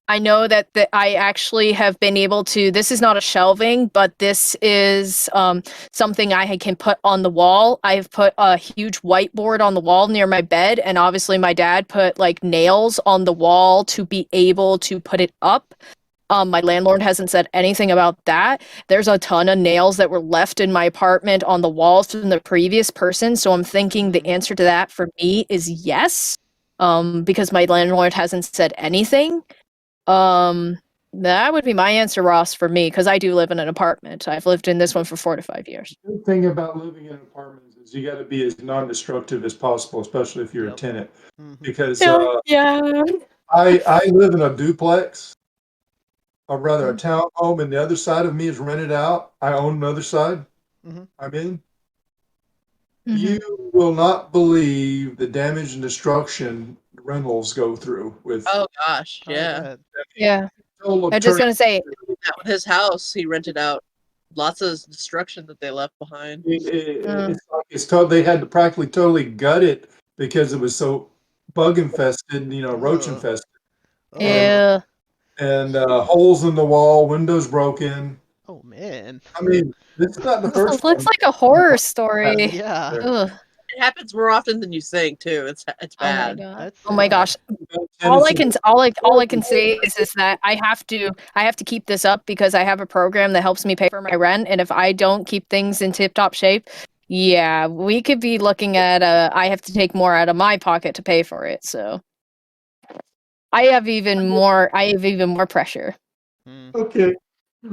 I know that I actually have been able to. This is not a shelving, but this is something I can put on the wall. I've put a huge whiteboard on the wall near my bed, and obviously my dad put like nails on the wall to be able to put it up. My landlord hasn't said anything about that. There's a ton of nails that were left in my apartment on the walls from the previous person, so I'm thinking the answer to that for me is yes, because my landlord hasn't said anything. That would be my answer, Ross, for me, because I do live in an apartment. I've lived in this one for 4 to 5 years. The good thing about living in apartments is you got to be as non-destructive as possible, especially if you're Yep. a tenant. Mhm. Because Yeah. I live in a duplex, or rather a townhome, and the other side of me is rented out. I own another side. Mhm. I'm in. Mhm. You will not believe the damage and destruction rentals go through with. Oh gosh, I yeah. bet. Yeah. total I'm just gonna say, That with his house, he rented out lots of destruction that they left behind. It's like they had to practically totally gut it because it was so bug infested, roach Oh. infested, Oh. yeah. and holes in the wall, windows broken. Oh man. I mean, it's not the This first looks one. like a horror story. Yeah. Ugh. It happens more often than you think too. It's Oh my bad. god. That's Oh my sad. gosh. All I can say is that I have to keep this up because I have a program that helps me pay for my rent, and if I don't keep things in tip-top shape, yeah, we could be looking at I have to take more out of my pocket to pay for it. So I have even more pressure. Mm. Okay.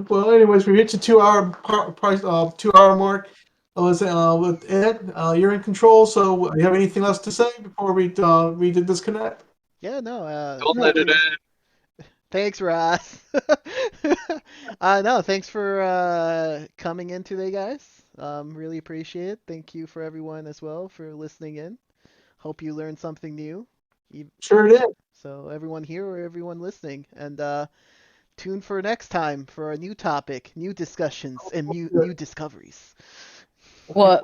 Well, anyways, we reached the 2 hour price 2 hour mark. With Ed, you're in control. So, you have anything else to say before we disconnect? Yeah, no. Don't let it end. Thanks, Ross. No, thanks for coming in today, guys. Really appreciate it. Thank you for everyone as well for listening in. Hope you learned something new. Sure did. So everyone here or everyone listening, and tune for next time for a new topic, new discussions, and new discoveries. What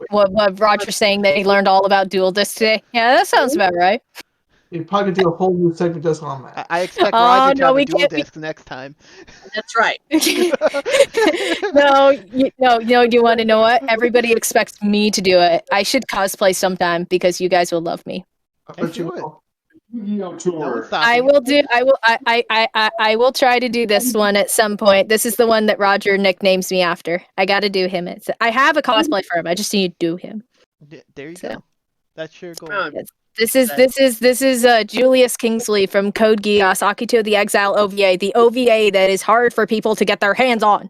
Roger's saying that he learned all about dual disc today? Yeah, that sounds about right. You're probably gonna do a whole new segment just on that. I expect Oh, Roger to no, have a we dual can't be- disc next time. That's right. No, you want to know what? Everybody expects me to do it. I should cosplay sometime because you guys will love me. I Hey, bet you do it. will. Yu-Gi-Oh No tour. one's stopping I you. will do. I will try to do this one at some point. This is the one that Roger nicknames me after. I got to do him. I have a cosplay for him. I just need to do him. There you So. go. That's your goal. Um, This is Julius Kingsley from Code Geass, Akito the Exile OVA, the OVA that is hard for people to get their hands on.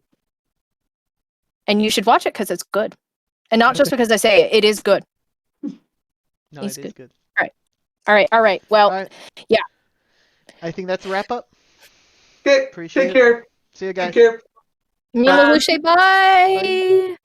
And you should watch it because it's good, and not just because I say it. It is good. No, He's it is good. All right. Well, All right. yeah. I think that's a wrap up. Okay, Appreciate take it. care. See you guys. Take care. Mila Luce, bye.